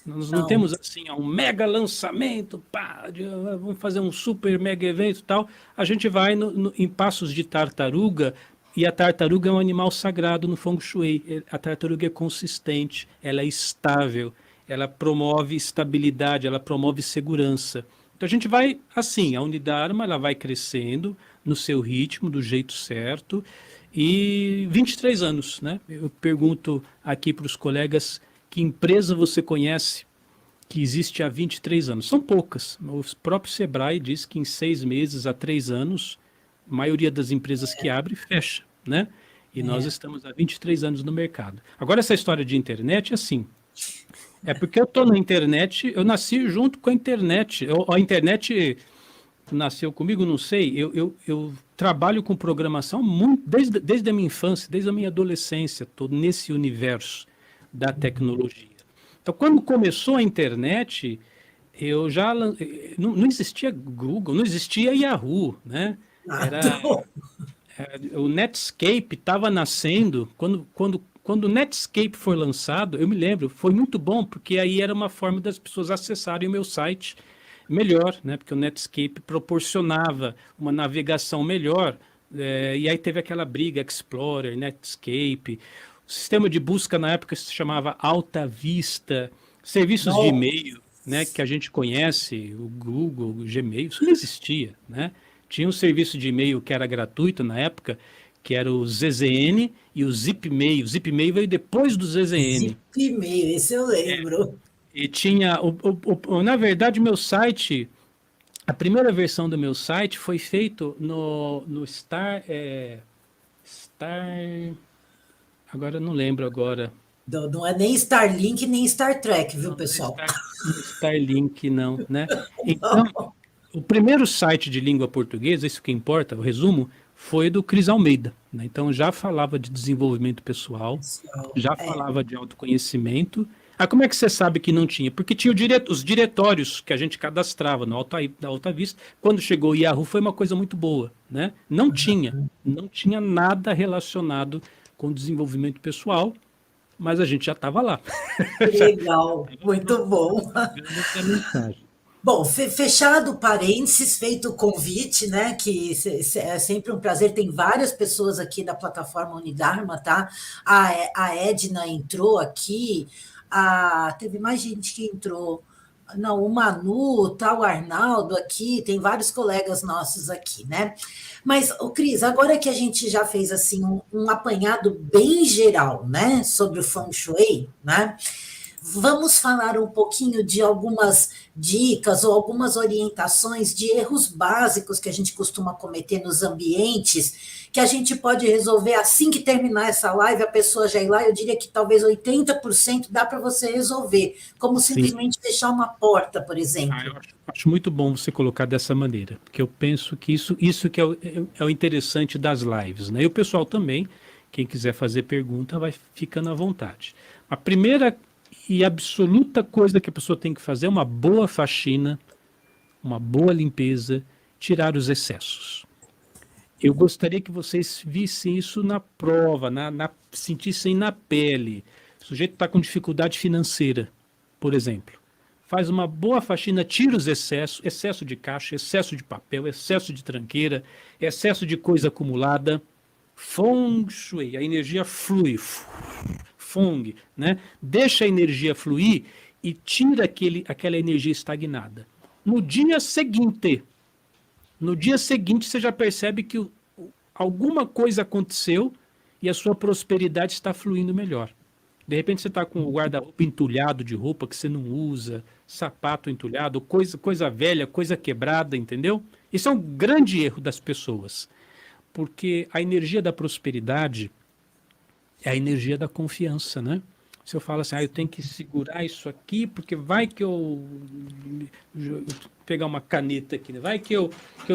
S1: Nós não
S2: não,
S1: temos assim um mega lançamento, pá, vamos fazer um super mega evento e tal. A gente vai em passos de tartaruga, e a tartaruga é um animal sagrado no Feng Shui. A tartaruga é consistente, ela é estável, ela promove estabilidade, ela promove segurança. Então a gente vai assim, a Unidarma ela vai crescendo no seu ritmo, do jeito certo, e 23 anos, né? Eu pergunto aqui para os colegas que empresa você conhece que existe há 23 anos? São poucas. O próprio Sebrae diz que em 6 meses a 3 anos, a maioria das empresas que abre fecha, né? E nós
S2: é,
S1: estamos há 23 anos no mercado. Agora, essa história de internet é assim. É porque eu estou na internet, eu nasci junto com a internet. A internet nasceu comigo, não sei. Eu trabalho com programação desde a minha infância, desde a minha adolescência, estou nesse universo da tecnologia. Então, quando começou a internet, eu já não existia Google, não existia Yahoo, né?
S2: nada.
S1: Era o Netscape estava nascendo quando o Netscape foi lançado, eu me lembro, foi muito bom porque aí era uma forma das pessoas acessarem o meu site melhor, né? Porque o Netscape proporcionava uma navegação melhor. E aí teve aquela briga Explorer, Netscape. O sistema de busca na época se chamava Alta Vista, serviços de
S2: Não,
S1: e-mail, né, que a gente conhece, o Google, o Gmail, isso não existia, né? Tinha um serviço de e-mail que era gratuito na época, que era o ZZN e o Zipmail. O Zipmail veio depois do ZZN.
S2: Zip e-mail, esse eu lembro.
S1: E tinha, na verdade, meu site, a primeira versão do meu site foi feito no Star. Star... Agora eu não lembro agora.
S2: Não é nem Starlink, nem Star Trek, viu,
S1: Não, não é
S2: pessoal?
S1: Starlink, não, né? Então, o primeiro site de língua portuguesa, isso que importa, o resumo, foi do Cris Almeida, né? Então já falava de desenvolvimento pessoal,
S2: Pessoal,
S1: já falava de autoconhecimento. Ah, como é que você sabe que não tinha? Porque tinha os diretórios que a gente cadastrava na Alta Vista. Quando chegou o Yahoo foi uma coisa muito boa, né? Não tinha nada relacionado com desenvolvimento pessoal, mas a gente já estava lá.
S2: que
S1: Já
S2: legal, muito bom.
S1: propagando essa mensagem.
S2: Bom, fechado parênteses, feito o convite, né? Que é sempre um prazer. Tem várias pessoas aqui da plataforma Unidarma, tá? A Edna entrou aqui, teve mais gente que entrou. Não, o Manu, tá, o Arnaldo aqui, tem vários colegas nossos aqui, né? Mas, o Cris, agora que a gente já fez assim um apanhado bem geral, né, sobre o Feng Shui, né? Vamos falar um pouquinho de algumas dicas ou algumas orientações de erros básicos que a gente costuma cometer nos ambientes, que a gente pode resolver assim que terminar essa live, a pessoa já ir lá, eu diria que talvez 80% dá para você resolver, como
S1: Sim.
S2: simplesmente fechar uma porta, por
S1: Ah,
S2: exemplo.
S1: eu acho muito bom você colocar dessa maneira, porque eu penso que isso que é o interessante das lives, né? E o pessoal também, quem quiser fazer pergunta, vai ficando à vontade. A primeira e absoluta coisa que a pessoa tem que fazer é uma boa faxina, uma boa limpeza, tirar os excessos. Eu gostaria que vocês vissem isso na prova, sentissem na pele. O sujeito está com dificuldade financeira, por exemplo. Faz uma boa faxina, tira os excessos, excesso de caixa, excesso de papel, excesso de tranqueira, excesso de coisa acumulada. Feng Shui, a energia flui. Feng, né? Deixa a energia fluir e tira aquela energia estagnada. No dia seguinte, no dia seguinte, você já percebe que alguma coisa aconteceu e a sua prosperidade está fluindo melhor. De repente você está com o guarda-roupa entulhado de roupa que você não usa, sapato entulhado, coisa velha, coisa quebrada, entendeu? Isso é um grande erro das pessoas, porque a energia da prosperidade é a energia da confiança, né? Se eu falo assim, eu tenho que segurar isso aqui, porque vai que eu pegar uma caneta aqui, né? Vai que eu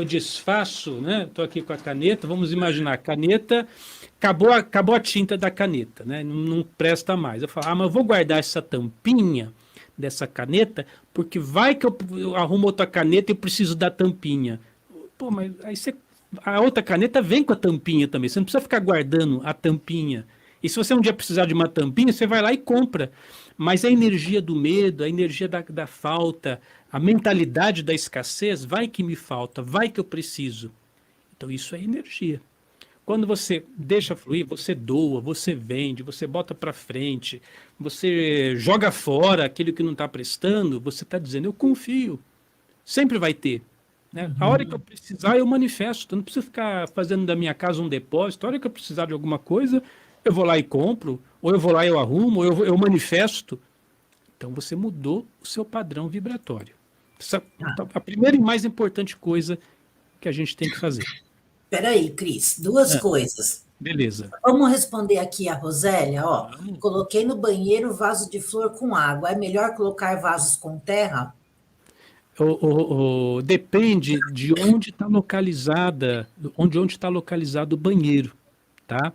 S1: desfaço, né? Estou aqui com a caneta, vamos imaginar, a caneta, acabou a tinta da caneta, né? Não presta mais. Eu falo, mas eu vou guardar essa tampinha dessa caneta, porque vai que eu arrumo outra caneta e eu preciso da tampinha. Pô, mas aí a outra caneta vem com a tampinha também, você não precisa ficar guardando a tampinha. E se você um dia precisar de uma tampinha, você vai lá e compra. Mas a energia do medo, a energia da falta, a mentalidade da escassez, vai que me falta, vai que eu preciso. Então isso é energia. Quando você deixa fluir, você doa, você vende, você bota para frente, você joga fora aquilo que não está prestando, você está dizendo, eu confio. Sempre vai ter. Né? A hora que eu precisar, eu manifesto. Eu não preciso ficar fazendo da minha casa um depósito. A hora que eu precisar de alguma coisa, eu vou lá e compro, ou eu vou lá e eu arrumo, ou eu manifesto. Então você mudou o seu padrão vibratório. Essa, a primeira e mais importante coisa que a gente tem que fazer.
S2: Espera aí, Cris, duas coisas.
S1: Beleza.
S2: Vamos responder aqui a Rosélia, ó.
S1: Vamos.
S2: Coloquei no banheiro vaso de flor com água. É melhor colocar vasos com terra?
S1: Depende de onde está localizada, onde está localizado o banheiro, tá?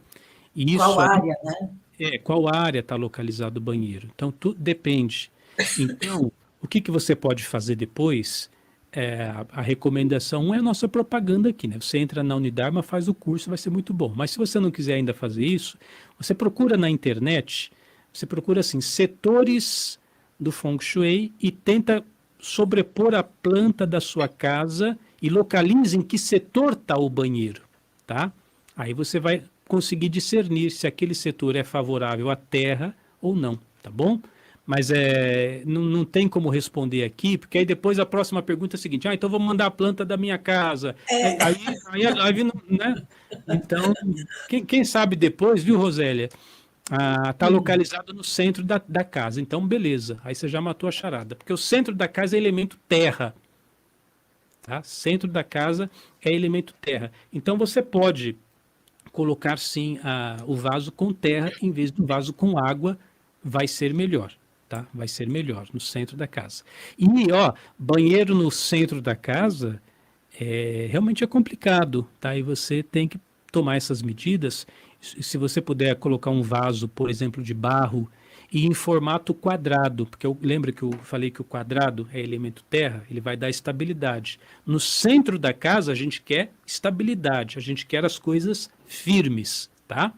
S1: E
S2: Qual
S1: isso aí
S2: área, né?
S1: qual área está localizado o banheiro. Então, tudo depende. Então, o que você pode fazer depois? A recomendação é a nossa propaganda aqui, né? Você entra na Unidarma, faz o curso, vai ser muito bom. Mas se você não quiser ainda fazer isso, você procura na internet, você procura assim, setores do Feng Shui e tenta sobrepor a planta da sua casa e localize em que setor está o banheiro, tá? Aí você vai conseguir discernir se aquele setor é favorável à terra ou não, tá bom? Mas não tem como responder aqui, porque aí depois a próxima pergunta é a seguinte, então vou mandar a planta da minha casa. Aí a live, né? Então, quem sabe depois, viu, Rosélia? Está localizado no centro da casa. Então, beleza. Aí você já matou a charada. Porque o centro da casa é elemento terra. Tá? Centro da casa é elemento terra. Então, você pode colocar sim o vaso com terra em vez do vaso com água, vai ser melhor, tá? Vai ser melhor no centro da casa. E, ó, banheiro no centro da casa realmente é complicado, tá? E você tem que tomar essas medidas. Se você puder colocar um vaso, por exemplo, de barro e em formato quadrado, porque lembra que eu falei que o quadrado é elemento terra, ele vai dar estabilidade. No centro da casa a gente quer estabilidade, a gente quer as coisas firmes, tá?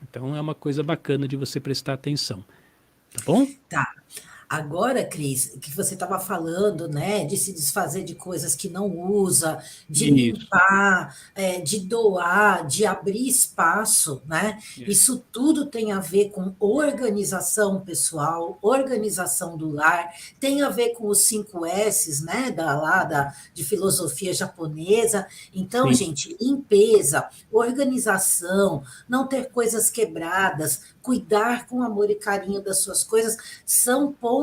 S1: Então é uma coisa bacana de você prestar atenção, tá bom?
S2: Tá. Agora, Cris, que você estava falando, né, de se desfazer de coisas que não usa, de
S1: Isso.
S2: limpar, de doar, de abrir espaço, né?
S1: É.
S2: Isso tudo tem a ver com organização pessoal, organização do lar, tem a ver com os 5 S's, né, de filosofia japonesa. Então,
S1: Sim.
S2: gente, limpeza, organização, não ter coisas quebradas, cuidar com amor e carinho das suas coisas, são pontos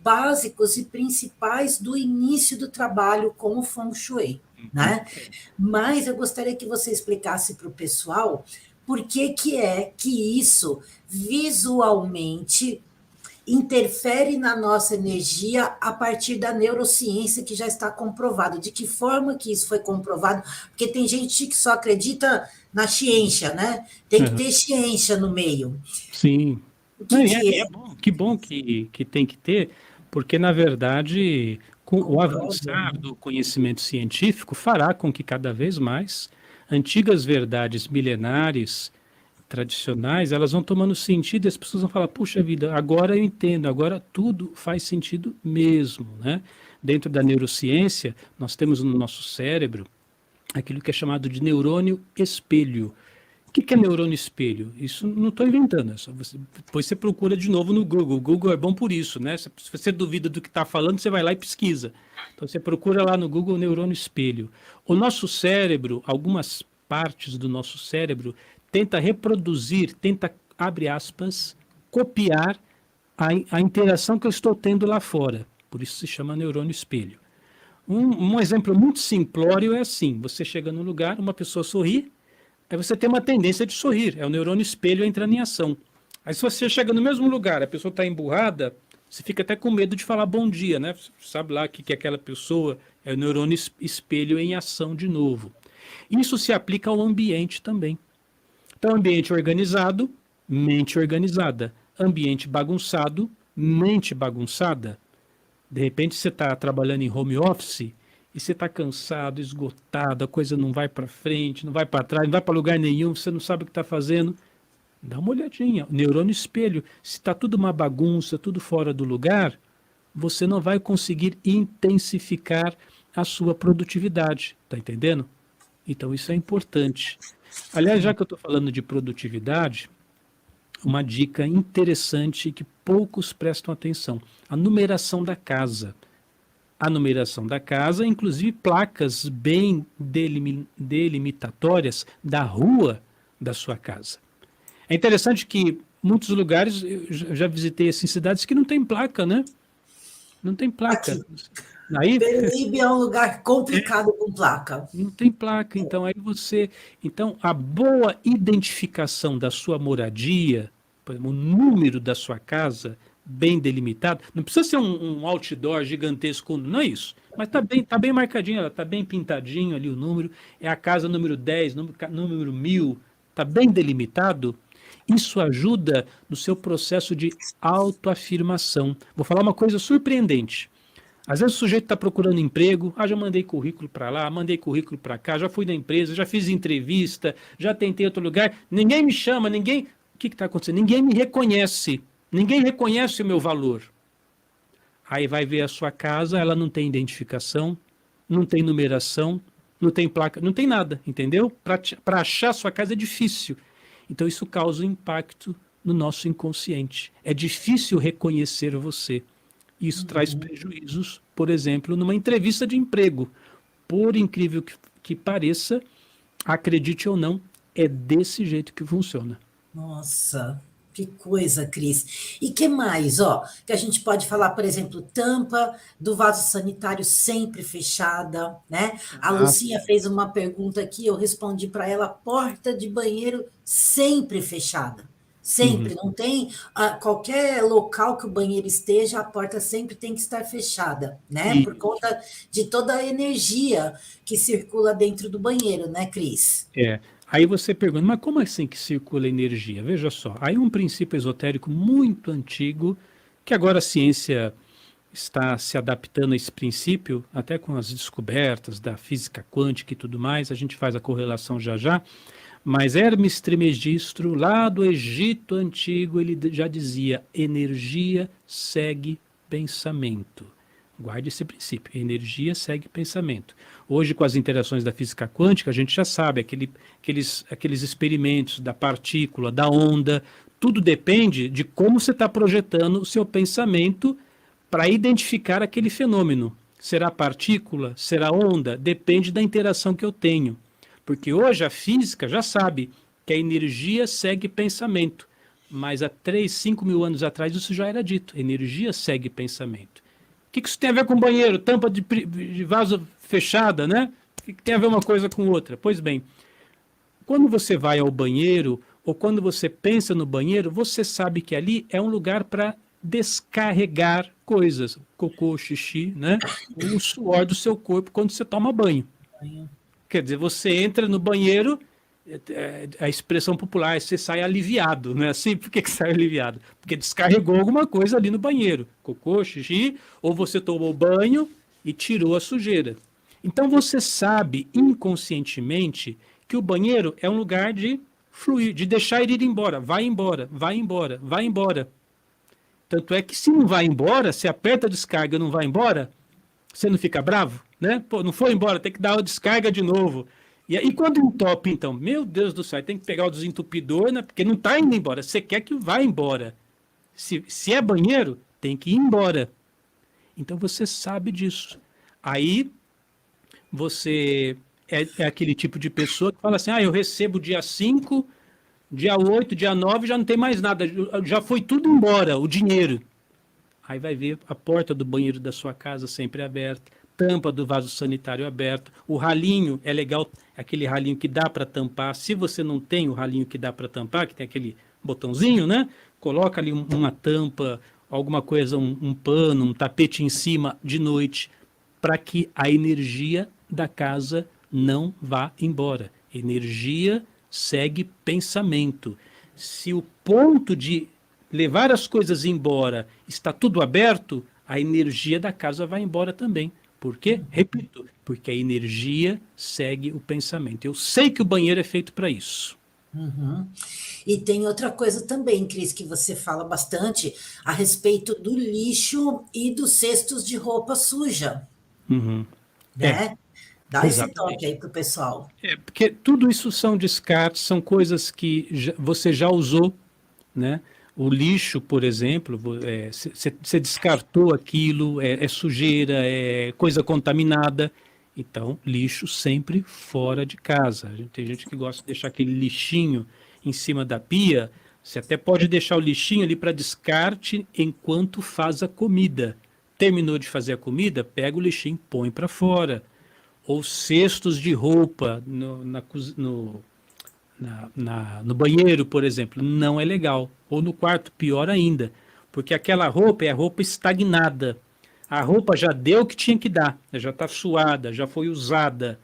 S2: básicos e principais do início do trabalho com o Feng Shui, né? Mas eu gostaria que você explicasse para o pessoal por que que isso visualmente interfere na nossa energia a partir da neurociência que já está comprovado. De que forma que isso foi comprovado? Porque tem gente que só acredita na ciência, né? Tem que
S1: Uhum.
S2: ter ciência no meio.
S1: Sim.
S2: O
S1: Não,
S2: que que
S1: e é
S2: é?
S1: bom, que bom que tem que ter, porque, na verdade, com o
S2: Comprova,
S1: avançar
S2: né?
S1: do conhecimento científico, fará com que cada vez mais antigas verdades milenares, tradicionais, elas vão tomando sentido e as pessoas vão falar, puxa vida, agora eu entendo, agora tudo faz sentido mesmo, né? Dentro da neurociência, nós temos no nosso cérebro aquilo que é chamado de neurônio espelho. O que é neurônio espelho? Isso não estou inventando. Depois você procura de novo no Google. O Google é bom por isso, né? Se você duvida do que está falando, você vai lá e pesquisa. Então você procura lá no Google neurônio espelho. O nosso cérebro, algumas partes do nosso cérebro, tenta reproduzir, tenta, abre aspas, copiar a interação que eu estou tendo lá fora. Por isso se chama neurônio espelho. Um exemplo muito simplório é assim: você chega num lugar, uma pessoa sorri, aí você tem uma tendência de sorrir, é o neurônio espelho entrando em ação. Aí se você chega no mesmo lugar, a pessoa está emburrada, você fica até com medo de falar bom dia, né? Você sabe lá que aquela pessoa é o neurônio espelho em ação de novo. Isso se aplica ao ambiente também. Então, ambiente organizado, mente organizada. Ambiente bagunçado, mente bagunçada. De repente você está trabalhando em home office e você está cansado, esgotado, a coisa não vai para frente, não vai para trás, não vai para lugar nenhum, você não sabe o que está fazendo. Dá uma olhadinha, neurônio espelho. Se está tudo uma bagunça, tudo fora do lugar, você não vai conseguir intensificar a sua produtividade. Está entendendo? Então isso é importante. Aliás, já que eu estou falando de produtividade, uma dica interessante que poucos prestam atenção: a numeração da casa. A numeração da casa, inclusive placas bem delimitatórias da rua da sua casa. É interessante que muitos lugares, eu já visitei assim, cidades que não tem placa, né? Não tem placa.
S2: Aqui,
S1: Aí
S2: Peruíbe é um lugar complicado com placa.
S1: não tem placa, então aí você, então a boa identificação da sua moradia, por exemplo, o número da sua casa bem delimitado, não precisa ser um outdoor gigantesco, não é isso, mas tá bem marcadinho, está bem pintadinho ali o número, é a casa número 10, número 1000, está bem delimitado. Isso ajuda no seu processo de autoafirmação. Vou falar uma coisa surpreendente. Às vezes o sujeito está procurando emprego, já mandei currículo para lá, mandei currículo para cá, já fui na empresa, já fiz entrevista, já tentei outro lugar, ninguém me chama, ninguém. O que está acontecendo? Ninguém me reconhece, ninguém reconhece o meu valor. Aí vai ver a sua casa, ela não tem identificação, não tem numeração, não tem placa, não tem nada, entendeu? Para achar a sua casa é difícil. Então isso causa um impacto no nosso inconsciente. É difícil reconhecer você. Isso traz prejuízos, por exemplo, numa entrevista de emprego. Por incrível que pareça, acredite ou não, é desse jeito que funciona.
S2: Nossa, Que coisa, Cris. E que mais, ó, que a gente pode falar, por exemplo, tampa do vaso sanitário sempre fechada, né? A
S1: Ah,
S2: Lucinha fez uma pergunta aqui, eu respondi para ela, porta de banheiro sempre fechada.
S1: uhum.
S2: Sempre, não tem qualquer local que o banheiro esteja, a porta sempre tem que estar fechada, né? Por
S1: E,
S2: conta de toda a energia que circula dentro do banheiro, né, Cris?
S1: aí você pergunta, mas como assim que circula energia? Veja só, aí um princípio esotérico muito antigo, que agora a ciência está se adaptando a esse princípio, até com as descobertas da física quântica e tudo mais, a gente faz a correlação já já, mas Hermes Trismegisto, lá do Egito Antigo, ele já dizia: energia segue pensamento. Guarde esse princípio: energia segue pensamento. Hoje, com as interações da física quântica, a gente já sabe aqueles experimentos da partícula, da onda, tudo depende de como você está projetando o seu pensamento para identificar aquele fenômeno. Será partícula? Será onda? Depende da interação que eu tenho. Porque hoje a física já sabe que a energia segue pensamento. Mas há 3, 5 mil anos atrás isso já era dito. Energia segue pensamento. O que isso tem a ver com banheiro? Tampa de vaso fechada, né? O que tem a ver uma coisa com outra? Pois bem, quando você vai ao banheiro ou quando você pensa no banheiro, você sabe que ali é um lugar para descarregar coisas, cocô, xixi, né? O suor do seu corpo quando você toma banho. Quer dizer, você entra no banheiro, a expressão popular é você sai aliviado, não é assim? Por que sai aliviado? Porque descarregou alguma coisa ali no banheiro, cocô, xixi, ou você tomou banho e tirou a sujeira. Então você sabe inconscientemente que o banheiro é um lugar de fluir, de deixar ele ir embora. Vai embora, vai embora, vai embora. Tanto é que se não vai embora, se aperta a descarga e não vai embora, você não fica bravo, né? Pô, não foi embora, tem que dar a descarga de novo. E aí quando entope, então, meu Deus do céu, tem que pegar o desentupidor, né? Porque não está indo embora, você quer que vá embora. Se é banheiro, tem que ir embora. Então você sabe disso. Aí você é aquele tipo de pessoa que fala assim: eu recebo dia 5, dia 8, dia 9, já não tem mais nada, já foi tudo embora, o dinheiro. Aí vai ver a porta do banheiro da sua casa sempre aberta, tampa do vaso sanitário aberto, o ralinho é legal, aquele ralinho que dá para tampar. Se você não tem o ralinho que dá para tampar, que tem aquele botãozinho, né? Coloca ali uma tampa, alguma coisa, um pano, um tapete em cima de noite, para que a energia da casa não vá embora. Energia segue pensamento. Se o ponto de levar as coisas embora está tudo aberto, a energia da casa vai embora também. Por quê? Repito, porque a energia segue o pensamento. Eu sei que o banheiro é feito para isso.
S2: Uhum. E tem outra coisa também, Cris, que você fala bastante a respeito do lixo e dos cestos de roupa suja,
S1: Uhum. É,
S2: né? Dá esse toque
S1: exatamente.
S2: aí pro pessoal.
S1: Porque tudo isso são descartes, são coisas que você já usou, né? O lixo, por exemplo, você descartou aquilo, é sujeira, é coisa contaminada. Então, lixo sempre fora de casa. Tem gente que gosta de deixar aquele lixinho em cima da pia. Você até pode deixar o lixinho ali para descarte enquanto faz a comida. Terminou de fazer a comida, pega o lixinho, põe para fora. Ou cestos de roupa no banheiro, por exemplo, não é legal. Ou no quarto, pior ainda, porque aquela roupa é a roupa estagnada. A roupa já deu o que tinha que dar, já está suada, já foi usada.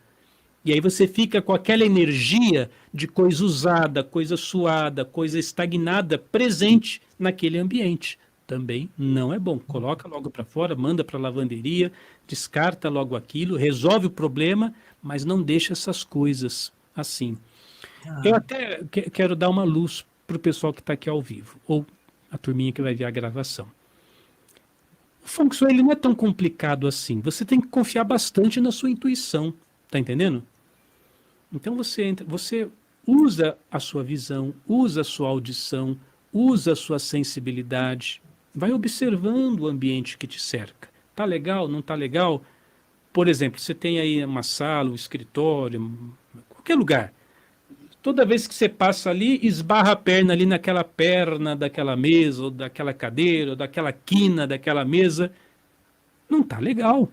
S1: E aí você fica com aquela energia de coisa usada, coisa suada, coisa estagnada presente naquele ambiente. Também não é bom. Coloca logo para fora, manda para a lavanderia, descarta logo aquilo, resolve o problema, mas não deixa essas coisas assim. Eu
S2: Ah,
S1: até quero dar uma luz para o pessoal que está aqui ao vivo, ou a turminha que vai ver a gravação. O Feng Shui ele não é tão complicado assim. Você tem que confiar bastante na sua intuição. Tá entendendo? Então você usa a sua visão, usa a sua audição, usa a sua sensibilidade, vai observando o ambiente que te cerca. Tá legal? Não tá legal? Por exemplo, você tem aí uma sala, um escritório, qualquer lugar. Toda vez que você passa ali, esbarra a perna ali naquela perna daquela mesa, ou daquela cadeira, ou daquela quina daquela mesa. Não tá legal.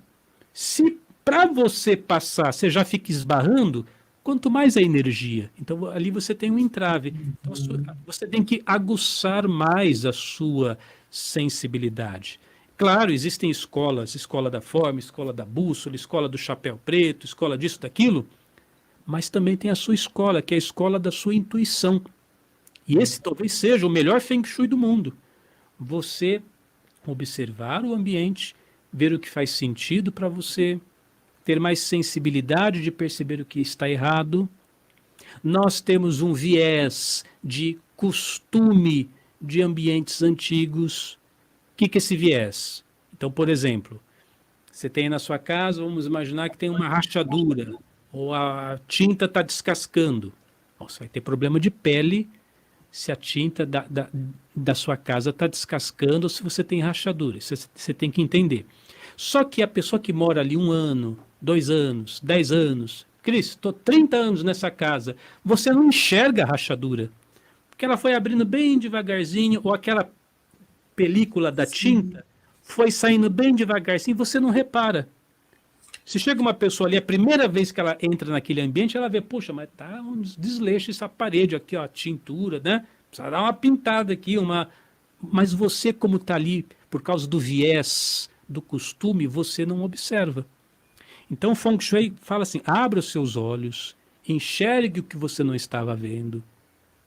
S1: Se para você passar, você já fica esbarrando, quanto mais a energia. Então ali você tem um entrave. Então, você tem que aguçar mais a sua sensibilidade. Claro, existem escolas, escola da forma, escola da bússola, escola do chapéu preto, escola disso, daquilo, mas também tem a sua escola, que é a escola da sua intuição. E esse talvez seja o melhor Feng Shui do mundo. Você observar o ambiente, ver o que faz sentido para você, ter mais sensibilidade de perceber o que está errado. Nós temos um viés de costume de ambientes antigos. O que é esse viés? Então, por exemplo, você tem na sua casa, vamos imaginar que tem uma rachadura, ou a tinta está descascando. Bom, você vai ter problema de pele se a tinta da sua casa está descascando ou se você tem rachadura. Isso você tem que entender. Só que a pessoa que mora ali 1 ano, 2 anos, 10 anos, Cris, estou 30 anos nessa casa, você não enxerga a rachadura, porque ela foi abrindo bem devagarzinho, ou aquela película da tinta foi saindo bem devagarzinho, você não repara. Se chega uma pessoa ali, a primeira vez que ela entra naquele ambiente, ela vê, poxa, mas tá um desleixo essa parede aqui, ó, tintura, né? Precisa dar uma pintada aqui, mas você, como está ali, por causa do viés, do costume, você não observa. Então o Feng Shui fala assim, abra os seus olhos, enxergue o que você não estava vendo,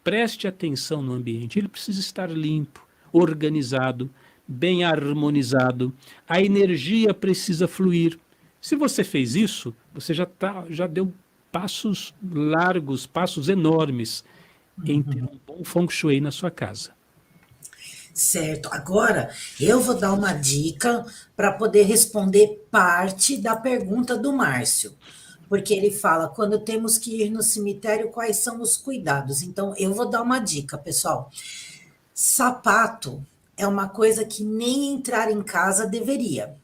S1: preste atenção no ambiente, ele precisa estar limpo, organizado, bem harmonizado, a energia precisa fluir. Se você fez isso, você já deu passos largos, passos enormes em ter um bom Feng Shui na sua casa.
S2: Certo. Agora, eu vou dar uma dica para poder responder parte da pergunta do Márcio. Porque ele fala, quando temos que ir no cemitério, quais são os cuidados? Então, eu vou dar uma dica, pessoal. Sapato é uma coisa que nem entrar em casa deveria,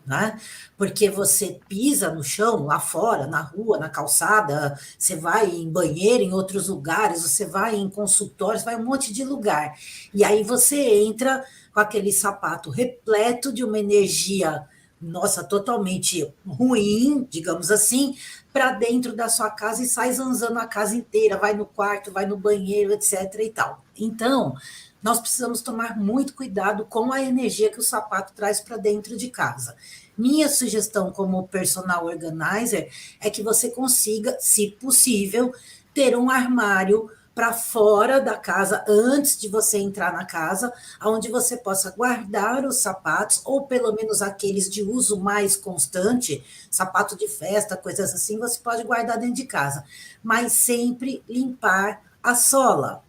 S2: né? Porque você pisa no chão, lá fora, na rua, na calçada, você vai em banheiro, em outros lugares, você vai em consultórios, vai em um monte de lugar. E aí você entra com aquele sapato repleto de uma energia, nossa, totalmente ruim, digamos assim, para dentro da sua casa e sai zanzando a casa inteira, vai no quarto, vai no banheiro, etc. e tal. Então, nós precisamos tomar muito cuidado com a energia que o sapato traz para dentro de casa. Minha sugestão como personal organizer é que você consiga, se possível, ter um armário para fora da casa, antes de você entrar na casa, onde você possa guardar os sapatos, ou pelo menos aqueles de uso mais constante, sapato de festa, coisas assim, você pode guardar dentro de casa, mas sempre limpar a sola.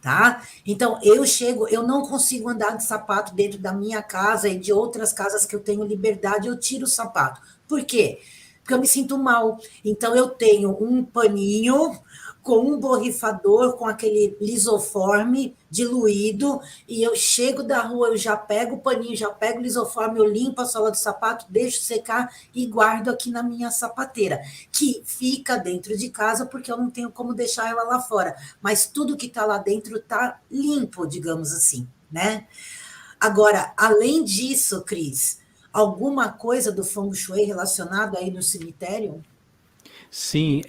S2: Tá? Então, eu não consigo andar de sapato dentro da minha casa e de outras casas que eu tenho liberdade, eu tiro o sapato. Por quê? Porque eu me sinto mal. Então, eu tenho um paninho com um borrifador, com aquele lisoforme diluído, e eu chego da rua, eu já pego o paninho, já pego o lisoforme, eu limpo a sola do sapato, deixo secar e guardo aqui na minha sapateira, que fica dentro de casa, porque eu não tenho como deixar ela lá fora. Mas tudo que está lá dentro está limpo, digamos assim, né? Agora, além disso, Cris, alguma coisa do Feng Shui relacionado aí no cemitério?
S1: Sim,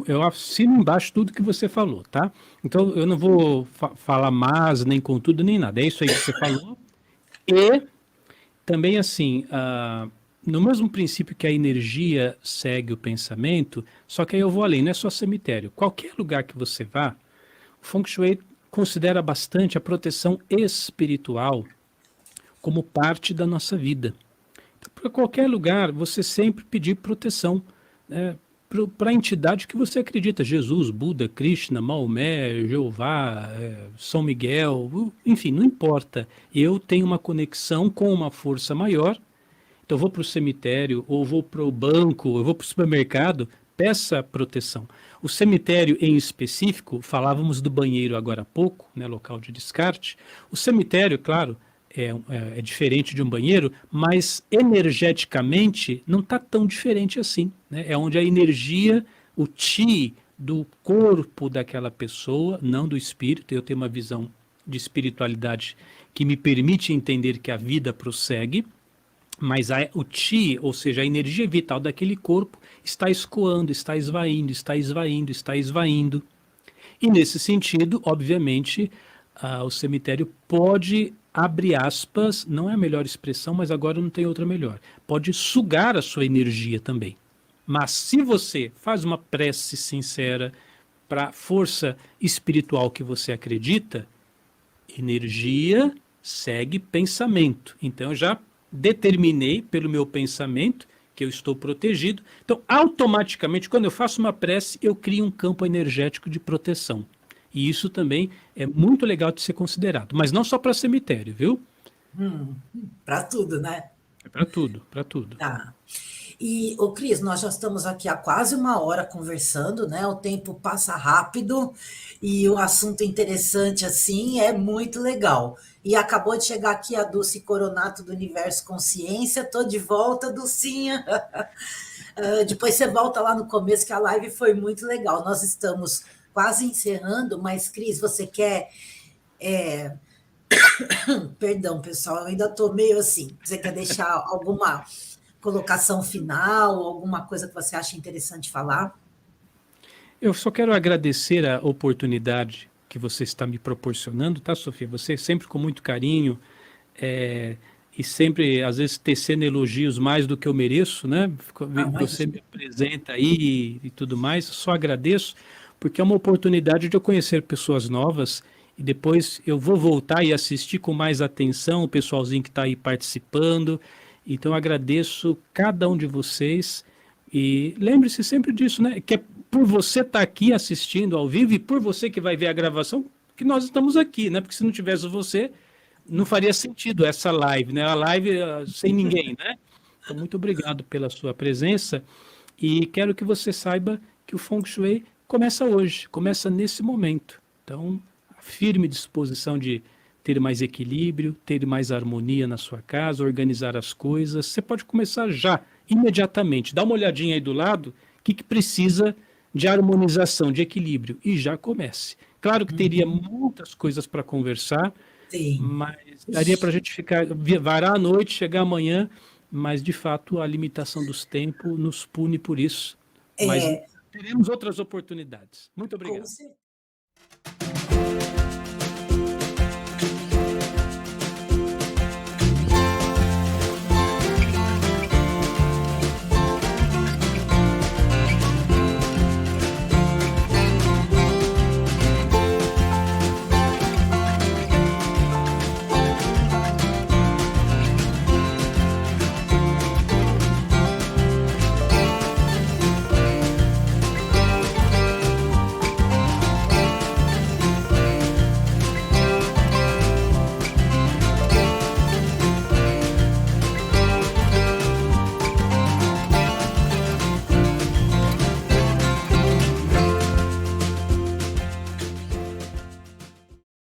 S1: eu assino embaixo tudo que você falou, tá? Então eu não vou falar mais, nem com tudo, nem nada. É isso aí que você falou. E também assim, no mesmo princípio que a energia segue o pensamento, só que aí eu vou além, não é só cemitério. Qualquer lugar que você vá, o Feng Shui considera bastante a proteção espiritual como parte da nossa vida. Então, para qualquer lugar, você sempre pedir proteção, né, para a entidade que você acredita, Jesus, Buda, Krishna, Maomé, Jeová, São Miguel, enfim, não importa. Eu tenho uma conexão com uma força maior, então eu vou para o cemitério, ou vou para o banco, eu vou para o supermercado, peça proteção. O cemitério em específico, falávamos do banheiro agora há pouco, né, local de descarte. O cemitério, claro, é diferente de um banheiro, mas energeticamente não está tão diferente assim, né? É onde a energia, o Qi, do corpo daquela pessoa, não do espírito. Eu tenho uma visão de espiritualidade que me permite entender que a vida prossegue, mas o chi, ou seja, a energia vital daquele corpo, está escoando, está esvaindo, está esvaindo, está esvaindo. E nesse sentido, obviamente, o cemitério pode, abre aspas, não é a melhor expressão, mas agora não tem outra melhor, pode sugar a sua energia também. Mas se você faz uma prece sincera para a força espiritual que você acredita, energia segue pensamento. Então eu já determinei pelo meu pensamento que eu estou protegido. Então, automaticamente, quando eu faço uma prece, eu crio um campo energético de proteção. E isso também é muito legal de ser considerado. Mas não só para cemitério, viu?
S2: Para tudo, né?
S1: É para tudo, para tudo.
S2: Tá. E, ô Cris, nós já estamos aqui há quase uma hora conversando, né? O tempo passa rápido e o assunto interessante assim é muito legal. E acabou de chegar aqui a Dulce Coronato do Universo Consciência. Tô de volta, Dulcinha. Depois você volta lá no começo, que a live foi muito legal. Nós estamos quase encerrando, mas, Cris, você quer. Perdão, pessoal, eu ainda estou meio assim. Você quer deixar alguma colocação final, alguma coisa que você acha interessante falar?
S1: Eu só quero agradecer a oportunidade que você está me proporcionando, tá, Sofia? Você sempre com muito carinho e sempre, às vezes, tecendo elogios mais do que eu mereço, né? Você me apresenta aí e tudo mais. Só agradeço, porque é uma oportunidade de eu conhecer pessoas novas e depois eu vou voltar e assistir com mais atenção o pessoalzinho que está aí participando. Então, agradeço cada um de vocês e lembre-se sempre disso, né? Que é por você estar aqui assistindo ao vivo e por você que vai ver a gravação que nós estamos aqui, né? Porque se não tivesse você, não faria sentido essa live, né? A live sem ninguém, né? Então, muito obrigado pela sua presença e quero que você saiba que o Feng Shui começa hoje, começa nesse momento. Então, a firme disposição de ter mais equilíbrio, ter mais harmonia na sua casa, organizar as coisas. Você pode começar já, imediatamente. Dá uma olhadinha aí do lado, o que precisa de harmonização, de equilíbrio, e já comece. Claro que teria muitas coisas para conversar,
S2: Sim.
S1: mas daria para a gente varar a noite, chegar amanhã, mas de fato a limitação dos tempos nos pune por isso. Mas teremos outras oportunidades. Muito obrigado.